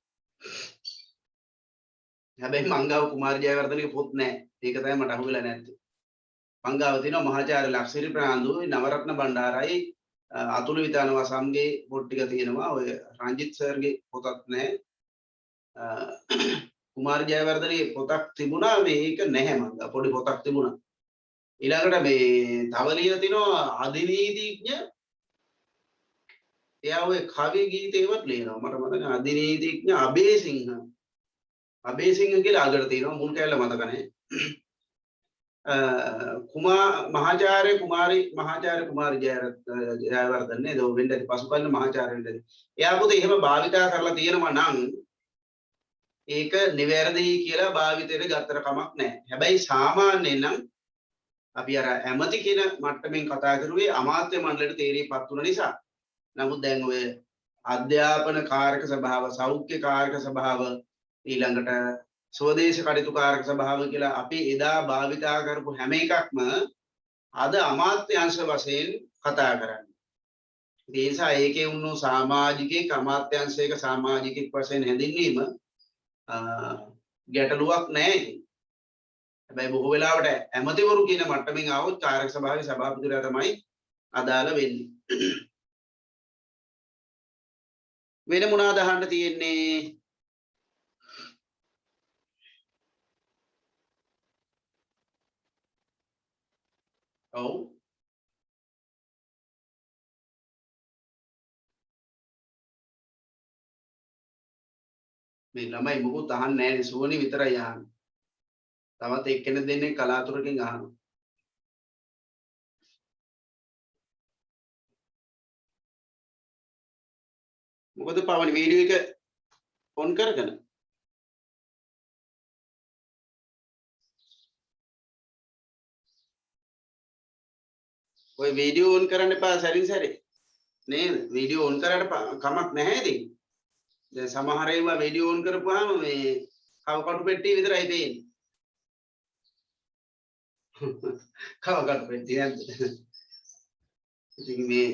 [SPEAKER 1] හැබැයි මංගාව කුමාර ජයවර්ධනගේ පොත් නැහැ ඒක තමයි මට අහුවෙලා නැත්තේ මංගාව තියෙනවා මහාචාර්ය ලක්ෂ්මී ප්‍රනාන්දුයි නවරත්න බණ්ඩාරයි අතුල විතාන වසම්ගේ පොත් ටික තියෙනවා ඔය රංජිත් සර්ගේ පොතක් නැහැ කුමාර ජයවර්ධනගේ පොතක් තිබුණා මේක නැහැ මංගා පොඩි පොතක් තිබුණා ඊළඟට මේ තව ලියලා තිනවා අධිනීතිඥ එයා ඔය කවි ගීතේවත් ලියනවා මට මතක අධිනීතිඥ අබේසිංහ කියලා අගට තියෙනවා මුල් කැලල මතක නැහැ මහාචාර්ය කුමාරි ජයවර්ධන නේද ඔය වෙන්න පසුපන්න මහාචාර්ය වෙන්න එයා පොතේ එහෙම භාවිතා කරලා තියෙනවා නම් ඒක නිවැරදි කියලා භාවිතයට ගත්තර කමක් නැහැ හැබැයි සාමාන්‍යයෙන් නම් අපි අර ඇමති කියන මට්ටමින් කතා කරුවේ අමාත්‍ය මණ්ඩලයට තේරීපත් වුණ නිසා නමුත් දැන් ඔය අධ්‍යාපන කාරක සභාව සෞඛ්‍ය කාරක සභාව ඊළඟට ස්වදේශ කටයුතු කාරක සභාව කියලා අපි එදා භාවිතා කරපු හැම එකක්ම අද අමාත්‍යාංශ වශයෙන් කතා කරන්නේ. ඒ නිසා ඒකේ වුණු සමාජිකයෙක් අමාත්‍යාංශයක සමාජිකෙක් වශයෙන් හැඳින්වීම ගැටලුවක් නැහැ ඉතින්. හැබැයි බොහෝ වෙලාවට ඇමතිවරු කියන මට්ටමින් ආවොත් කාරක සභාවේ සභාපතිතුමා තමයි අදාළ වෙන්නේ. වෙන මොනවාද අහන්න තියෙන්නේ? ඔව් මේ ළමයි මොකුත් අහන්නේ නැහැ නේ සුවනි විතරයි අහන්නේ. තවත් එක්කෙනෙක් දෙන්නේ කලාතුරකින් අහනවා. මොකද පවනි වීඩියෝ එක ඔන් කරගෙන ඔය වීඩියෝ ඔන් කරන්න එපා සැරින් සැරේ නේද වීඩියෝ ඔන් කරාට කමක් නැහැ ඉතින් දැන් සමහර ඒවා වීඩියෝ ඔන් කරපුවාම මේ කවකටු පෙට්ටිය විතරයි පේන්නේ කවකටු පෙට්ටිය නැද්ද ඉතින් මේ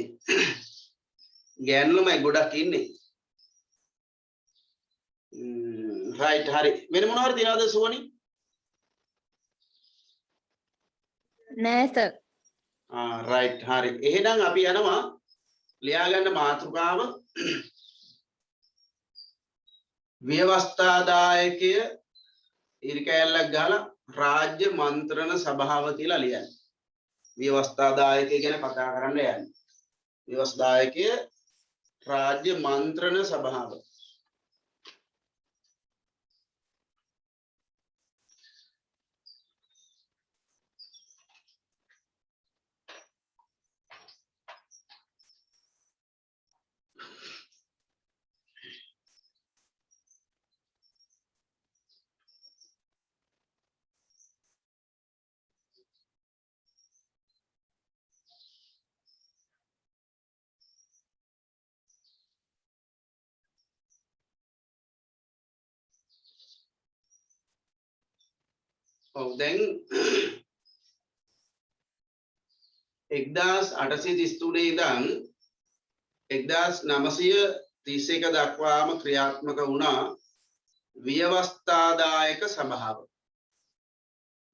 [SPEAKER 1] ගෑනු ළමයි ගොඩක් ඉන්නේ රයිට් හරි වෙන මොනවා හරි තියනවද සුවනි
[SPEAKER 2] නෑ සර්
[SPEAKER 1] රයිට් හරි එහෙනම් අපි යනවා ලියා ගන්න මාතෘකාව ව්‍යවස්ථාදායකය ඉරිකැලක් ගහලා රාජ්‍ය මන්ත්‍රණ සභාව කියලා ලියන්න ව්‍යවස්ථාදායකය ගැන කතා කරන්න යන්නේ ව්‍යවස්ථාදායකය රාජ්‍ය මන්ත්‍රණ සභාව ඔව් දැන් 1833 ඉඳන් 1931 දක්වාම ක්‍රියාත්මක වුණා ව්‍යවස්ථාදායක සභාව.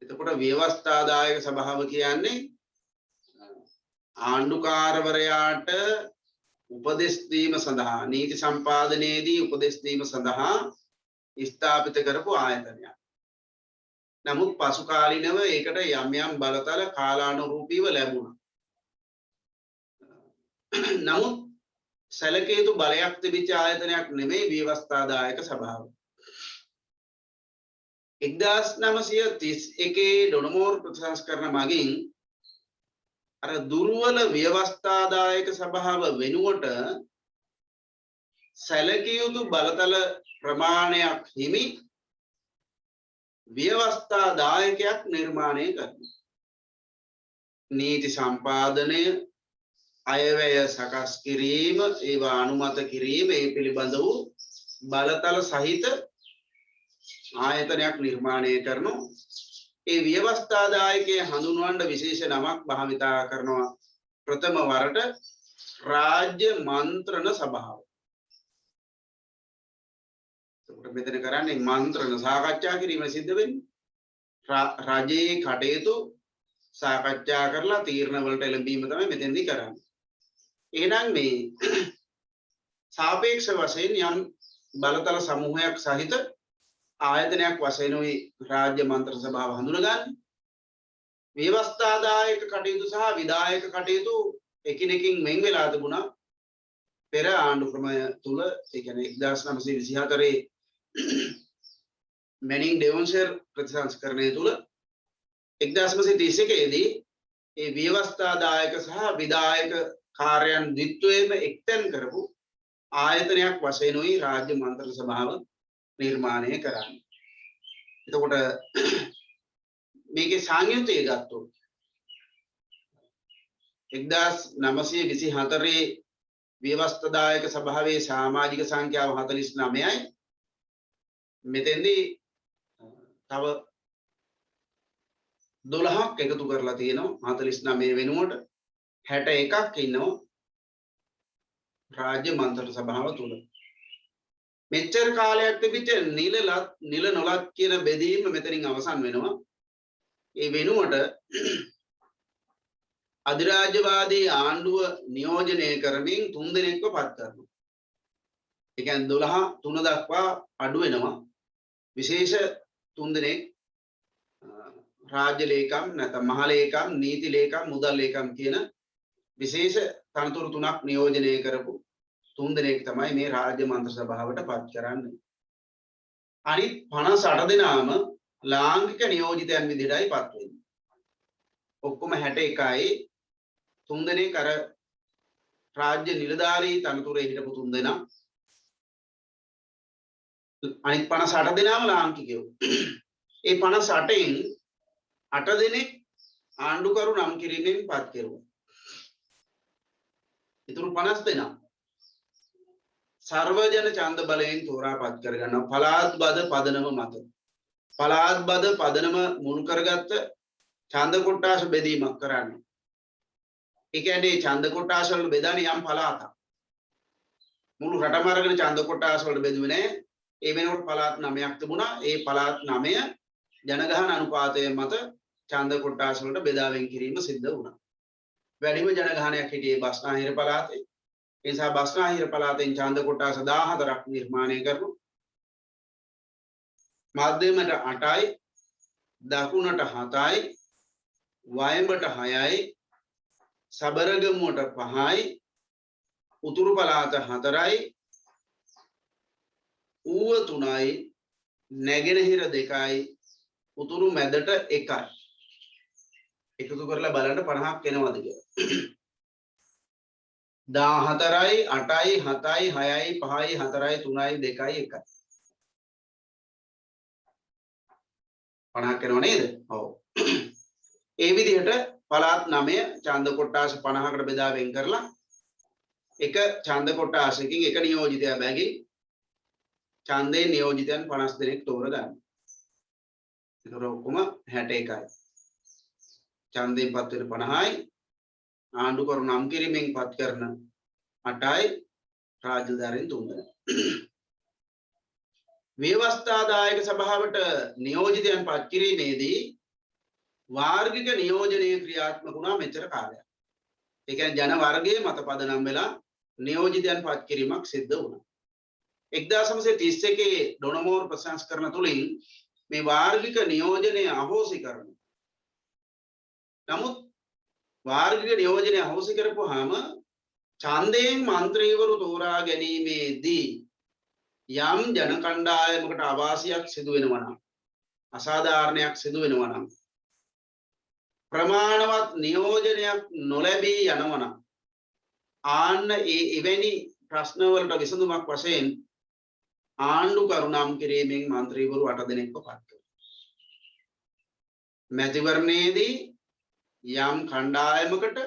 [SPEAKER 1] එතකොට ව්‍යවස්ථාදායක සභාව කියන්නේ ආණ්ඩුකාරවරයාට උපදෙස් දීම සඳහා නීති සම්පාදනයේදී උපදෙස් දීම සඳහා ස්ථාපිත කරපු ආයතනයක්. නමුත් පසු කාලිනව ඒකට යම් යම් බලතල කාලානුරූපීව ලැබුණා. නමුත් සැලකිය යුතු බලයක් තිබිච්ච ආයතනයක් නෙමෙයි ව්‍යවස්ථාදායක සභාව. 1931 ඩොනමෝර් ප්‍රතිසංස්කරණ මගින් අර දුර්වල ව්‍යවස්ථාදායක සභාව වෙනුවට සැලකිය යුතු බලතල ප්‍රමාණයක් හිමි ව්‍යවස්ථාදායකයක් නිර්මාණය කරනවා. නීති සම්පාදනය, අයවැය සකස් කිරීම, ඒවා අනුමත කිරීම, ඒ පිළිබඳ වූ බලතල සහිත ආයතනයක් නිර්මාණය කරනවා. ඒ ව්‍යවස්ථාදායකය හඳුන්වන්න විශේෂ නමක් භාවිතා කරනවා. ප්‍රථම වරට රාජ්‍ය මන්ත්‍රණ සභාව. එතකොට මෙතන කරන්නේ මන්ත්‍රණ සාකච්ඡා කිරීම සිද්ධ වෙන්නේ. රජයේ කටයුතු සාකච්ඡා කරලා තීරණ වලට එළඹීම තමයි මෙතෙන්දී කරන්නේ. එහෙනම් මේ සාපේක්ෂ වශයෙන් යම් බලතල සමූහයක් සහිත ආයතනයක් වශයෙන් ওই රාජ්‍ය මන්ත්‍රණ සභාව හඳුනගන්නේ. ව්‍යවස්ථාදායක කටයුතු සහ විධායක කටයුතු එකිනෙකින් වෙන් වෙලා තිබුණා. පෙර ආණ්ඩු ක්‍රමය තුල ඒ කියන්නේ 1924 මැනින් ඩෙවොන්ෂර් ප්‍රතිසංස්කරණය තුල 1931 දී ඒ ව්‍යවස්ථාදායක සහ විධායක කාර්යයන් ද්විත්වයෙන්ම එක්තෙන් කරපු ආයතනයක් වශයෙන් ওই රාජ්‍ය මන්ත්‍රණ සභාව නිර්මාණය කරන්නේ. එතකොට මේකේ සංයුතිය ගත්තොත් 1924 ව්‍යවස්ථාදායක සභාවේ සමාජික සංඛ්‍යාව 49යි. මෙතෙන්දී තව 12ක් එකතු කරලා තියෙනවා. 49 වෙනුවට 61ක් ඉන්නවා රාජ්‍ය මන්ත්‍රණ සභාව තුල. මෙච්චර කාලයක් තිබිච්ච නිල නොලත් කියන බෙදීම මෙතනින් අවසන් වෙනවා. ඒ වෙනුවට අධිරාජ්‍යවාදී ආණ්ඩුව නියෝජනය කරමින් 3 දෙනෙක්ව පත් කරනවා. ඒ කියන්නේ 12 3 දක්වා අඩු වෙනවා. විශේෂ 3 දෙනෙක් රාජ්‍ය ලේකම් නැත්නම් මහ ලේකම්, නීති ලේකම්, මුදල් ලේකම් කියන විශේෂ තනතුරු 3ක් නියෝජනය කරපු 3 දෙනෙක් තමයි මේ රාජ්‍ය මන්ත්‍ර සභාවට පත් කරන්නේ. අනිත් 58 දෙනාම ලාංකික නියෝජිතයන් විදිහටයි පත් වෙන්නේ. ඔක්කොම 61යි 3 දෙනෙක් අර රාජ්‍ය නිලධාරී තනතුරේ හිටපු 3 දෙනා. අනිත් 58 දෙනාම ලාංකිකයෝ. ඒ 58න් 8 දෙනෙක් ආණ්ඩුකරු නම් කිරීමෙන් පත් කෙරුවා. ඉතුරු 50 දෙනා සර්වජන ඡන්ද බලයෙන් තෝරා පත් කරගන්නවා. පළාත් බද පදනම මත. පළාත් බද පදනම මුල් කරගත්ත ඡන්ද කොට්ටාස බෙදීමක් කරන්නේ. ඒ කියන්නේ ඡන්ද කොට්ටාස වල බෙදානේ යම් පළාතක්. මුළු රටම අරගෙන ඡන්ද කොට්ටාස වලට බෙදුවේ නැහැ. ඒ වෙනකොට පළාත් 9ක් තිබුණා. ඒ පළාත් 9 ජනගහන අනුපාතය මත ඡන්ද කොට්ටාස වලට බෙදා වෙන් කිරීම සිද්ධ වුණා. වැඩිම ජනගහනයක් හිටියේ බස්නාහිර පළාතේ. ඒ නිසා බස්නාහිර පළාතෙන් ඡන්ද කොට්ටාස 14ක් නිර්මාණය කරනවා. මධ්‍යමට 8යි, දකුණට 7යි, වයඹට 6යි, සබරගමුවට 5යි, උතුරු පළාත 4යි, ඌව 3යි, නැගෙනහිර 2යි, උතුරු මැදට 1යි. එකතු කරලා බලන්න 50ක් එනවද කියලා. 14යි 8යි 7යි 6යි 5යි 4යි 3යි 2යි 1යි 50ක් එනව නේද? ඔව්. ඒ විදිහට පළාත් 9 ඡන්ද කොට්ටාස 50කට බෙදා වෙන් කරලා එක ඡන්ද කොට්ටාසකින් එක නියෝජිතයා බැගින් ඡන්දේ නියෝජිතයන් 50 දෙනෙක් තෝරගන්න. ඒතර ඔක්කොම 61යි. ඡන්දයෙන් පත් වෙන 50යි ආණ්ඩුකරු නම් කිරීමෙන් පත් කරන 8යි රාජධාරීන් 3 දෙනා. ව්‍යවස්ථාදායක සභාවට නියෝජිතයන් පත් කිරීමේදී වාර්ගික නියෝජනයේ ක්‍රියාත්මක වුණා මෙච්චර කාලයක්. ඒ කියන්නේ ජන වර්ගයේ මත පදනම් වෙලා නියෝජිතයන් පත් කිරීමක් සිද්ධ වුණා. 1931 ඩොනමෝර් ප්‍රසංස්කරණ තුලින් මේ වාර්ගික නියෝජනය අහෝසි කරනවා. නමුත් වාර්ගික නියෝජනය අහෝසි කරපුවාම ඡන්දයෙන් മന്ത്രിවරු තෝරා ගැනීමේදී යම් ජන කණ්ඩායමකට අවාසියක් සිදු වෙනවා නම් අසාධාරණයක් සිදු වෙනවා නම් ප්‍රමාණවත් නියෝජනයක් නොලැබී යනවා නම් ආන්න එවැනි ප්‍රශ්න වලට විසඳුමක් වශයෙන් ආණ්ඩුකරු නම් කිරීමෙන් മന്ത്രിවරු 8 දෙනෙක්ව පත් කරනවා. මැතිවරණයේදී යම් කණ්ඩායමකට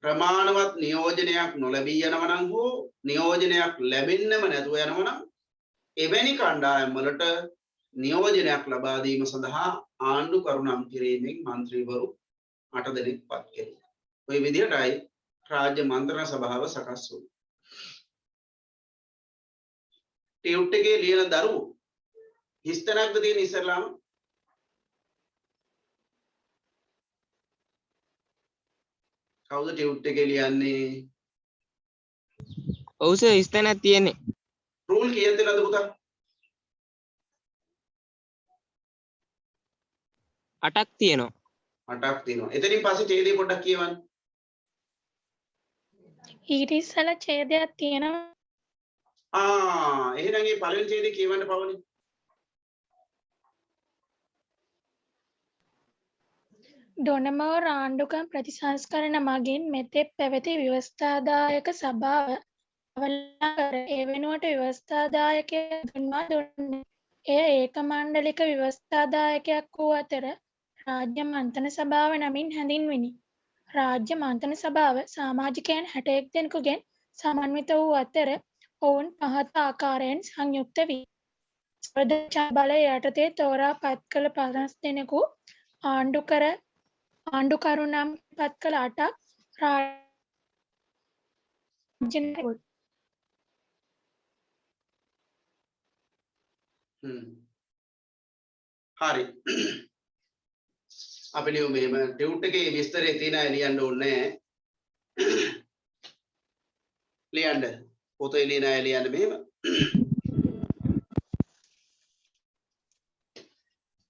[SPEAKER 1] ප්‍රමාණවත් නියෝජනයක් නොලැබී යනවා නම් හෝ නියෝජනයක් ලැබෙන්නම නැතුව යනවා නම් එවැනි කණ්ඩායම් වලට නියෝජනයක් ලබා දීම සඳහා ආණ්ඩුකරු නම් කිරීමෙන් മന്ത്രിවරු 8 දෙනෙක් පත් කෙරුවා. ওই විදිහටයි රාජ්‍ය මන්ත්‍රණ සභාව සකස් වුනේ. ටියුට් එකේ ලියන දරුවෝ හිස්තැනක්ද තියෙන ඉස්සරලාම කවුද ටියුට් එකේ ලියන්නේ?
[SPEAKER 3] ඔව් සර් ඉස්තැනක් තියෙන්නේ.
[SPEAKER 1] රූල් කීයද දෙනවද පුතා?
[SPEAKER 3] 8ක් තියෙනවා.
[SPEAKER 1] 8ක් තියෙනවා. එතනින් පස්සේ ඡේදය පොඩ්ඩක් කියවන්න.
[SPEAKER 4] ඊට ඉස්සෙල්ලා ඡේදයක් තියෙනවා.
[SPEAKER 1] එහෙනම් මේ පළවෙනි ඡේදය කියවන්න පවනේ.
[SPEAKER 4] ඩොනමෝර් ආණ්ඩුක්‍රම ප්‍රතිසංස්කරණ මගින් මෙතෙක් පැවති ව්‍යවස්ථාදායක සභාව අවලං කර ඒ වෙනුවට ව්‍යවස්ථාදායකයා හඳුන්වා දුන්නේ. එය ඒකමණ්ඩලික ව්‍යවස්ථාදායකයක් වූ අතර රාජ්‍ය මන්ත්‍රණ සභාව නමින් හැඳින්විනි. රාජ්‍ය මන්ත්‍රණ සභාව සමාජිකයන් 61 දෙනෙකුගෙන් සමන්විත වූ අතර ඔවුන් පහත ආකාරයෙන් සංයුක්ත වී ස්වදේශ බලය යටතේ තෝරා පත් කළ 50 දෙනෙකු ආණ්ඩුකරු නම් පත් කළ 8ක් රාජ්‍ය
[SPEAKER 1] හරි. අපි ලියමු මෙහෙම ටියුට් එකේ විස්තරය තියෙන අය ලියන්න ඕනේ නැහැ. ලියන්න. පොතේ ලියන අය ලියන්න මෙහෙම.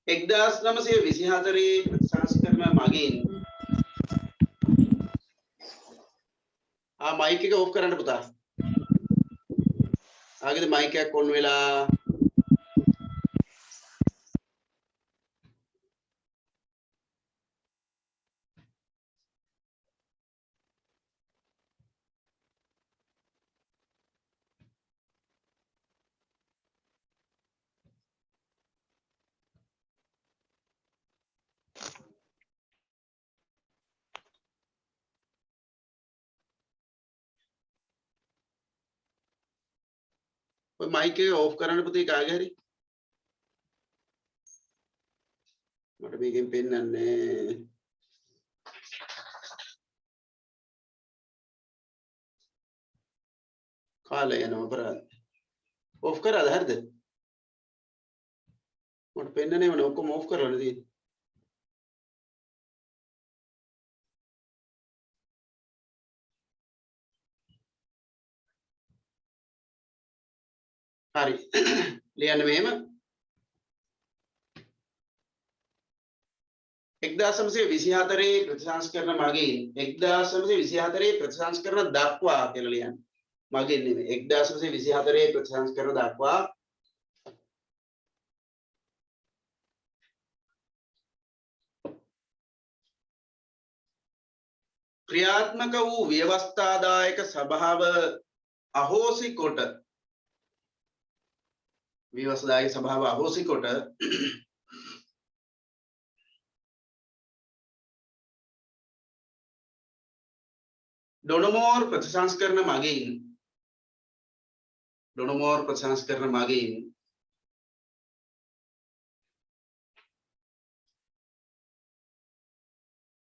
[SPEAKER 1] 1924 ප්‍රතිසංස්කරණ මගින් මයික් එක ඔෆ් කරන්න පුතා. ආගෙද මයික් එක ඔන් වෙලා ඔය මයික් එක ඔෆ් කරන්න පුතේ කාගේ හරි. මට මේකෙන් පෙන්නන්නේ. කාලය යනවා අපරාධ. ඔෆ් කරාද හරිද? මට පෙන්නන්නේ නැහැ ඔක්කොම ඔෆ් කරලානේ තියෙන්නේ. හරි. ලියන්න මෙහෙම 1924 ප්‍රතිසංස්කරණ මගින් 1924 ප්‍රතිසංස්කරණ දක්වා කියලා ලියන්න. මගින් නෙමෙයි 1924 ප්‍රතිසංස්කරණ දක්වා ක්‍රියාත්මක වූ ව්‍යවස්ථාදායක සභාව අහෝසි කොට ව්‍යවස්ථාදායක සභාව අහෝසි කොට ඩොනමෝර් ප්‍රතිසංස්කරණ මගින්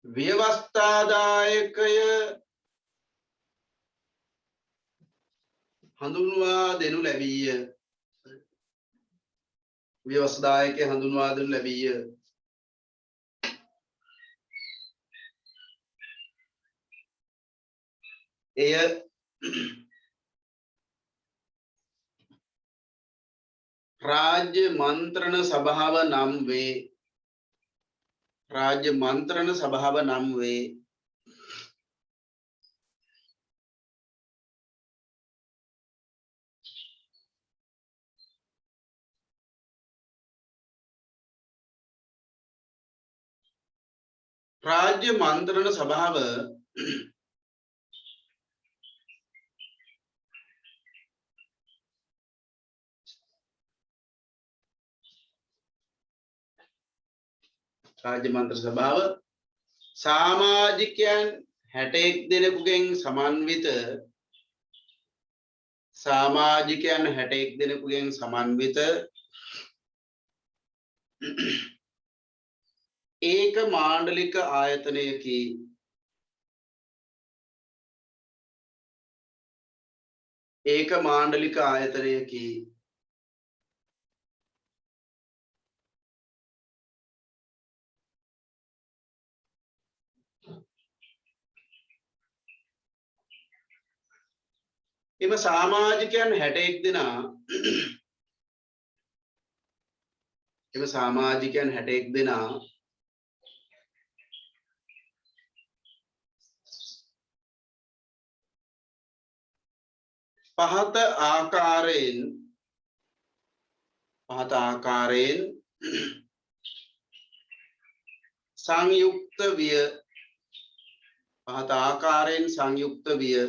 [SPEAKER 1] ව්‍යවස්ථාදායකය හඳුන්වා දෙනු ලැබීය. ව්‍යවස්ථාදායකය හඳුන්වා දෙනු ලැබීය. එය රාජ්‍ය මන්ත්‍රණ සභාව නම් වේ. රාජ්‍ය මන්ත්‍රණ සභාව නම් වේ. රාජ්‍ය මන්ත්‍රණ සභාව රාජ්‍ය මන්ත්‍රණ සභාව සමාජිකයන් 61 දෙනෙකුගෙන් සමන්විත සමාජිකයන් 61 දෙනෙකුගෙන් සමන්විත ඒක මාණ්ඩලික ආයතනයකි. ඒක මාණ්ඩලික ආයතනයකි. එම සමාජිකයන් 61 දෙනා එම සමාජිකයන් 61 දෙනා පහත ආකාරයෙන් සංයුක්ත විය. පහත ආකාරයෙන් සංයුක්ත විය.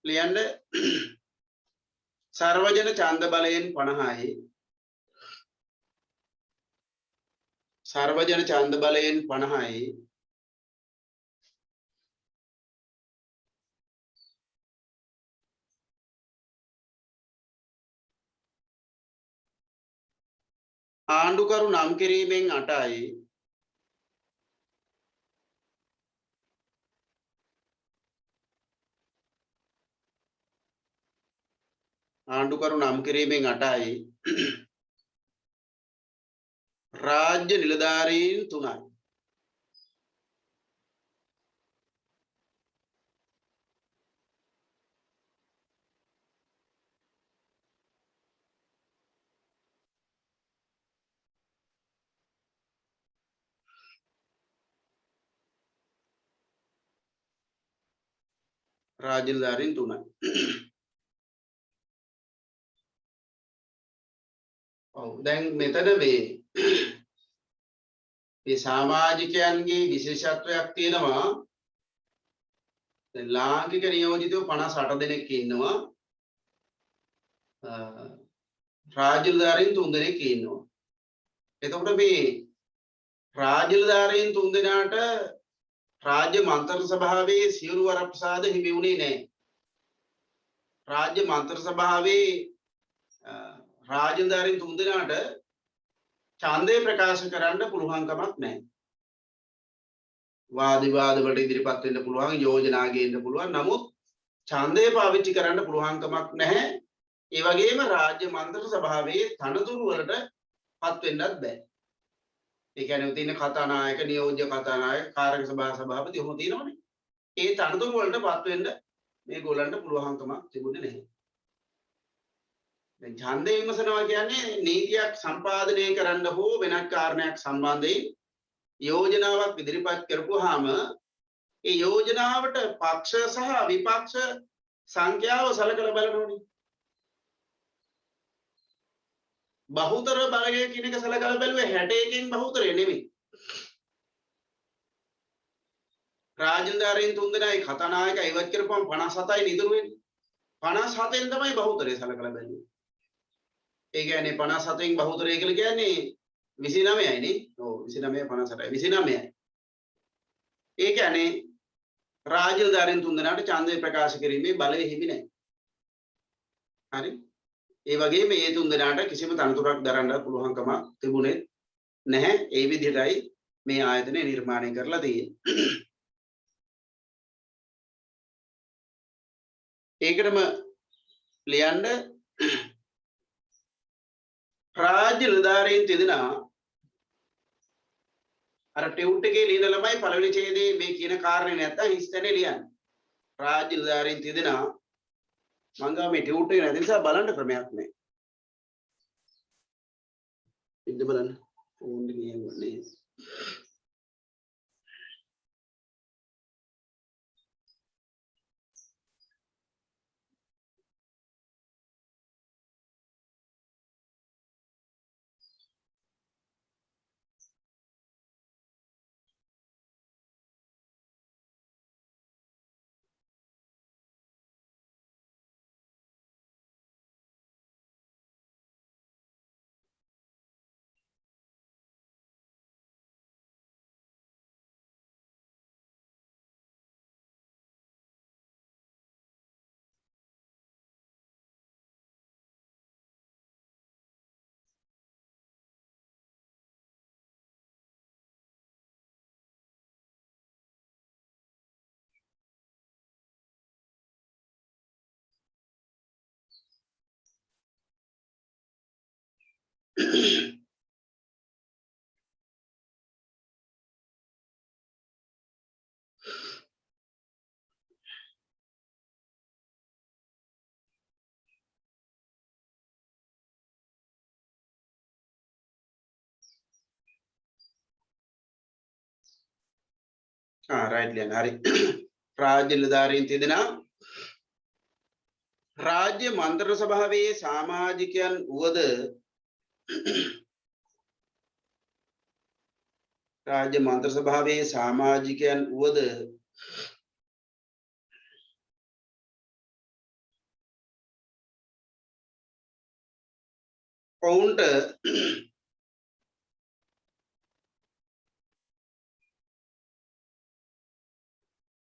[SPEAKER 1] ලියන්න සර්වජන ඡන්ද බලයෙන් 50යි. සර්වජන ඡන්ද බලයෙන් 50යි. ආණ්ඩුකරු නම් කිරීමෙන් 8යි. ආණ්ඩුකරු නම් කිරීමෙන් 8යි. රාජ්‍ය නිලධාරීන් 3යි. රාජ්‍ය නිලධාරීන් 3යි. දැන් මෙතන මේ සමාජිකයන්ගේ විශේෂත්වයක් තියෙනවා. දැන් ලාංකික නියෝජිතයෝ 58 දෙනෙක් ඉන්නවා. රාජ්‍ය නිලධාරීන් 3 දෙනෙක් ඉන්නවා. එතකොට මේ රාජ්‍ය නිලධාරීන් 3 දෙනාට රාජ්‍ය මන්ත්‍රණ සභාවේ සියලු වරප්‍රසාද හිමි වුණේ නැහැ. රාජ්‍ය මන්ත්‍රණ සභාවේ රාජ්‍ය නිලධාරීන් 3 දෙනාට ඡන්දය ප්‍රකාශ කරන්න පුළුවන් කමක් නැහැ. වාද විවාද වලට ඉදිරිපත් වෙන්න පුළුවන්, යෝජනා ගේන්න පුළුවන්. නමුත් ඡන්දය පාවිච්චි කරන්න පුළුවන් කමක් නැහැ. ඒ වගේම රාජ්‍ය මන්ත්‍රණ සභාවේ තනතුරු වලට පත් වෙන්නත් බෑ. ඒ කියන්නේ තියෙන කතානායක, නියෝජ්‍ය කතානායක, කාර්යක සභාපති ඔහොම තියෙනවනේ. ඒ තනතුරු වලට පත් වෙන්න මේගොල්ලන්ට පුළුවන් කමක් තිබුණේ නැහැ. දැන් ඡන්දය විමසනවා කියන්නේ නීතියක් සම්පාදනය කරන්න හෝ වෙනත් කාරණයක් සම්බන්ධයෙන් යෝජනාවක් ඉදිරිපත් කරපුවාම ඒ යෝජනාවට පක්ෂ සහ විපක්ෂ සංඛ්‍යාව සලකලා බලනෝනේ. බහුතර බලය කියන එක සලකලා බැලුවේ 61කින් බහුතරය නෙමෙයි. රාජ්‍ය නිලධාරීන් 3 දෙනායි කතානායක ඉවත් කරපුවම 57යි ඉතුරු වෙන්නේ. 57න් තමයි බහුතරය සලකලා බැලුවේ. ඒ කියන්නේ 57න් බහුතරය කියලා කියන්නේ 29යි නේ. ඔව් 29 58යි 29යි. ඒ කියන්නේ රාජ්‍ය නිලධාරීන් 3 දෙනාට ඡන්දය ප්‍රකාශ කිරීමේ බලය හිමි නැහැ. හරි. ඒ වගේම මේ 3 දෙනාට කිසිම තනතුරක් දරන්න පුළුවන්කමක් තිබුණේ නැහැ. ඒ විදිහටයි මේ ආයතනය නිර්මාණය කරලා තියෙන්නේ. ඒකටම ලියන්න රාජ්‍ය නිලධාරීන් තිදෙනා අර ටියුට් එකේ ලියන ළමයි පළවෙනි ඡේදයේ මේ කියන කාරණේ නැත්තම් හිස්තැනේ ලියන්න. රාජ්‍ය නිලධාරීන් තිදෙනා මං ගාව මේ ටියුට් එක නැති නිසා බලන්න ක්‍රමයක් නැහැ. ඉන්න බලන්න. ෆෝන් එකේ යන්නේ. රයිට් ලියන්න. හරි. රාජ්‍ය නිලධාරීන් තිදෙනා රාජ්‍ය මන්ත්‍රණ සභාවේ සමාජිකයන් වුවද රාජ්‍ය මන්ත්‍රණ සභාවේ සමාජිකයන් වුවද ඔවුන්ට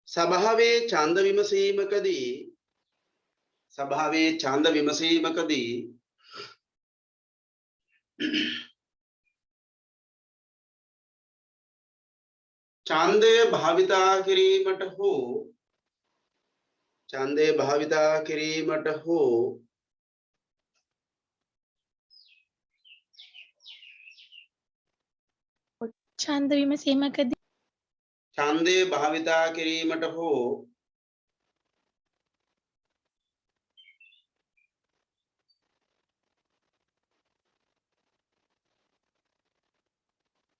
[SPEAKER 1] සභාවේ ඡන්ද විමසීමකදී ඡන්දය භාවිතා කිරීමට හෝ
[SPEAKER 4] ඡන්ද විමසීමකදී
[SPEAKER 1] ඡන්දය භාවිතා කිරීමට හෝ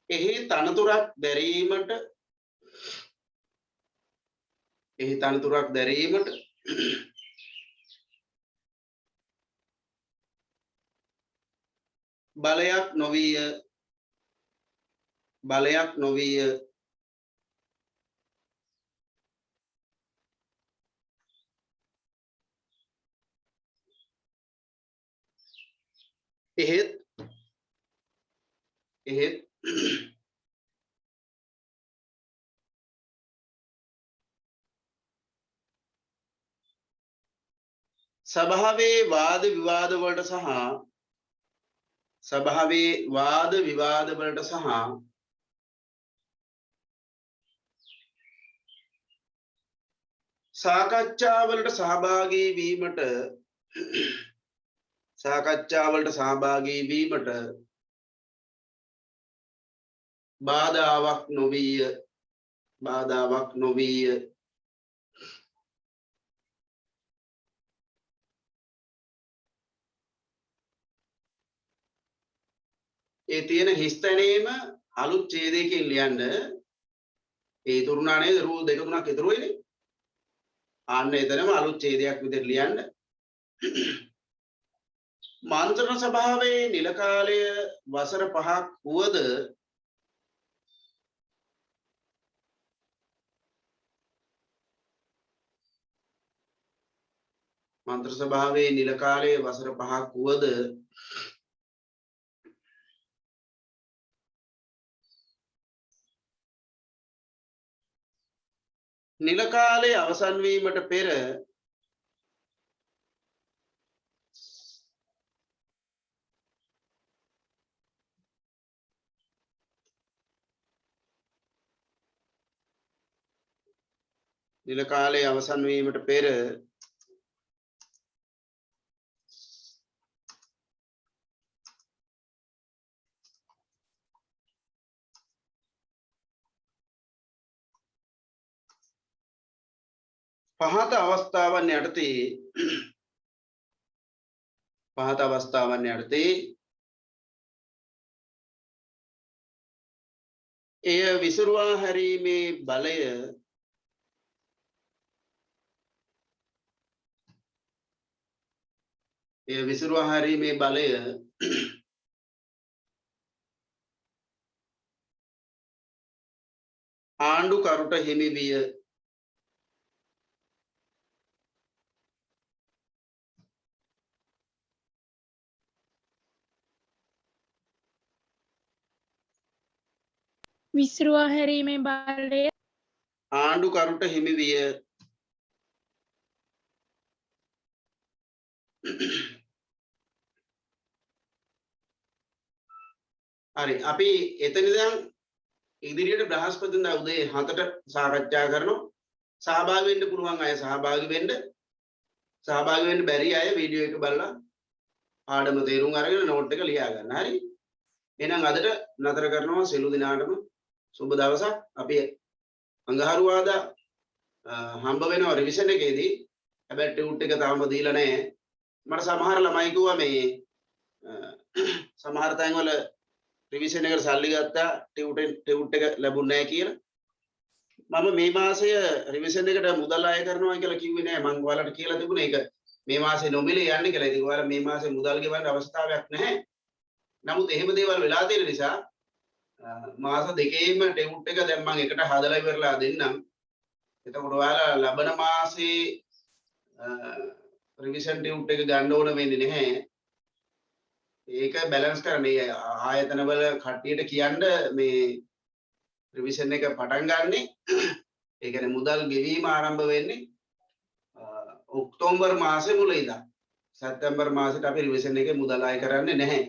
[SPEAKER 1] එහි තනතුරක් දැරීමට බලයක් නොවිය එහෙත් සභාවේ වාද විවාදවලට සහ සාකච්ඡාවලට සහභාගී වීමට බාධාවක් නොවිය. ඒ තියෙන හිස්තැනේම අලුත් ඡේදයකින් ලියන්න. ඒ තුරුණා නේද රූල් දෙක තුනක් ඉතුරු වෙන්නේ. අන්න එතනම අලුත් ඡේදයක් විදිහට ලියන්න. මන්ත්‍රණ සභාවේ නිල කාලය වසර 5ක් වුවද මන්ත්‍රණ සභාවේ නිල කාලය වසර 5ක් වුවද නිල කාලය අවසන් වීමට පෙර පහත අවස්ථාවන් යටතේ එය විසිරුවා හැරීමේ බලය ආණ්ඩුකරුට හිමි විය.
[SPEAKER 4] විසිරුවා හැරීමේ බලය
[SPEAKER 1] ආණ්ඩුකරුට හිමි විය. හරි අපි එතන ඉඳන් ඉදිරියට බ්‍රහස්පතින්දා උදේ 7ට සාකච්ඡා කරනවා. සහභාගී වෙන්න පුළුවන් අය සහභාගී වෙන්න බැරි අය වීඩියෝ එක බලලා පාඩම තේරුම් අරගෙන නෝට් එක ලියා ගන්න. හරි. එහෙනම් අදට නතර කරනවා සියලු දිනාටම සුබ දවසක්. අපි අඟහරුවාදා හම්බ වෙනවා රිවිෂන් එකේදී. හැබැයි ටියුට් එක තාම දීලා නැහැ. මට සමහර ළමයි කිව්වා මේ සමහර තැන්වල රිවිෂන් එකට සල්ලි ගත්තා ටියුට් එක ලැබුණේ නැහැ කියලා. මම මේ මාසය රිවිෂන් එකට මුදල් අය කරනවා කියලා කිව්වේ නෑ. මම ඔයාලට කියලා තිබුණේ ඒක මේ මාසේ නොමිලේ යන්නේ කියලා. ඉතින් ඔයාලා මේ මාසේ මුදල් ගෙවන්න අවස්ථාවක් නැහැ. නමුත් එහෙම දේවල් වෙලා තියෙන නිසා මාස දෙකේම ටියුට් එක දැන් මම එකට හදලා ඉවරලා දෙන්නම්. එතකොට ඔයාලා ලබන මාසේ රිවිෂන් ටියුට් එක ගන්න ඕන වෙන්නේ නැහැ. ඒක බැලන්ස් කරන්න මේ ආයතනවල කට්ටියට කියන්න මේ රිවිෂන් එක පටන් ගන්නෙ ඒ කියන්නේ මුදල් ගෙවීම ආරම්භ වෙන්නේ ඔක්තෝබර් මාසේ මුල ඉඳන් සැප්තැම්බර් මාසෙට අපි රිවිෂන් එකේ මුදල් අය කරන්නේ නැහැ.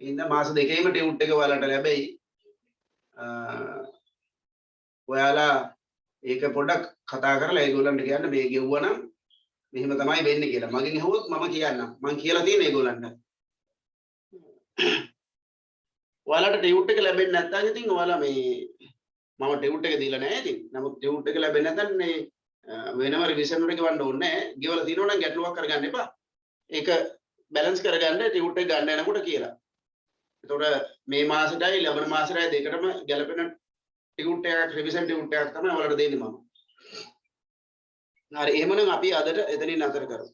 [SPEAKER 1] ඉන්න මාස දෙකේම ටියුට් එක ඔයාලට ලැබෙයි. ඔයාලා ඒක පොඩ්ඩක් කතා කරලා ඒගොල්ලන්ට කියන්න මේ ගෙවුවනම් මෙහෙම තමයි වෙන්නේ කියලා. මගෙන් අහුවොත් මම කියන්නම්. මම කියලා තියෙන ඒගොල්ලන්ට. ඔයාලට ටියුට් එක ලැබෙන්නේ නැත්නම් ඉතින් ඔයාලා මේ මම ටියුට් එක දීලා නැහැ ඉතින්. නමුත් ටියුට් එක ලැබෙන්නේ නැත්නම් මේ වෙනම රිවිෂන් වලට ගවන්න ඕනේ නැහැ. ගෙවලා තියෙනවා නම් ගැටලුවක් කරගන්න එපා. ඒක බැලන්ස් කරගන්න ටියුට් එක ගන්න යනකොට කියලා. එතකොට මේ මාසෙටයි ලබන මාසෙටයි දෙකටම ගැලපෙන ටියුට් එකක් රිවිෂන් ටියුට් එකක් තමයි ඔයාලට දෙන්නේ මම. හරි එහෙමනම් අපි අදට එතනින් නතර කරමු.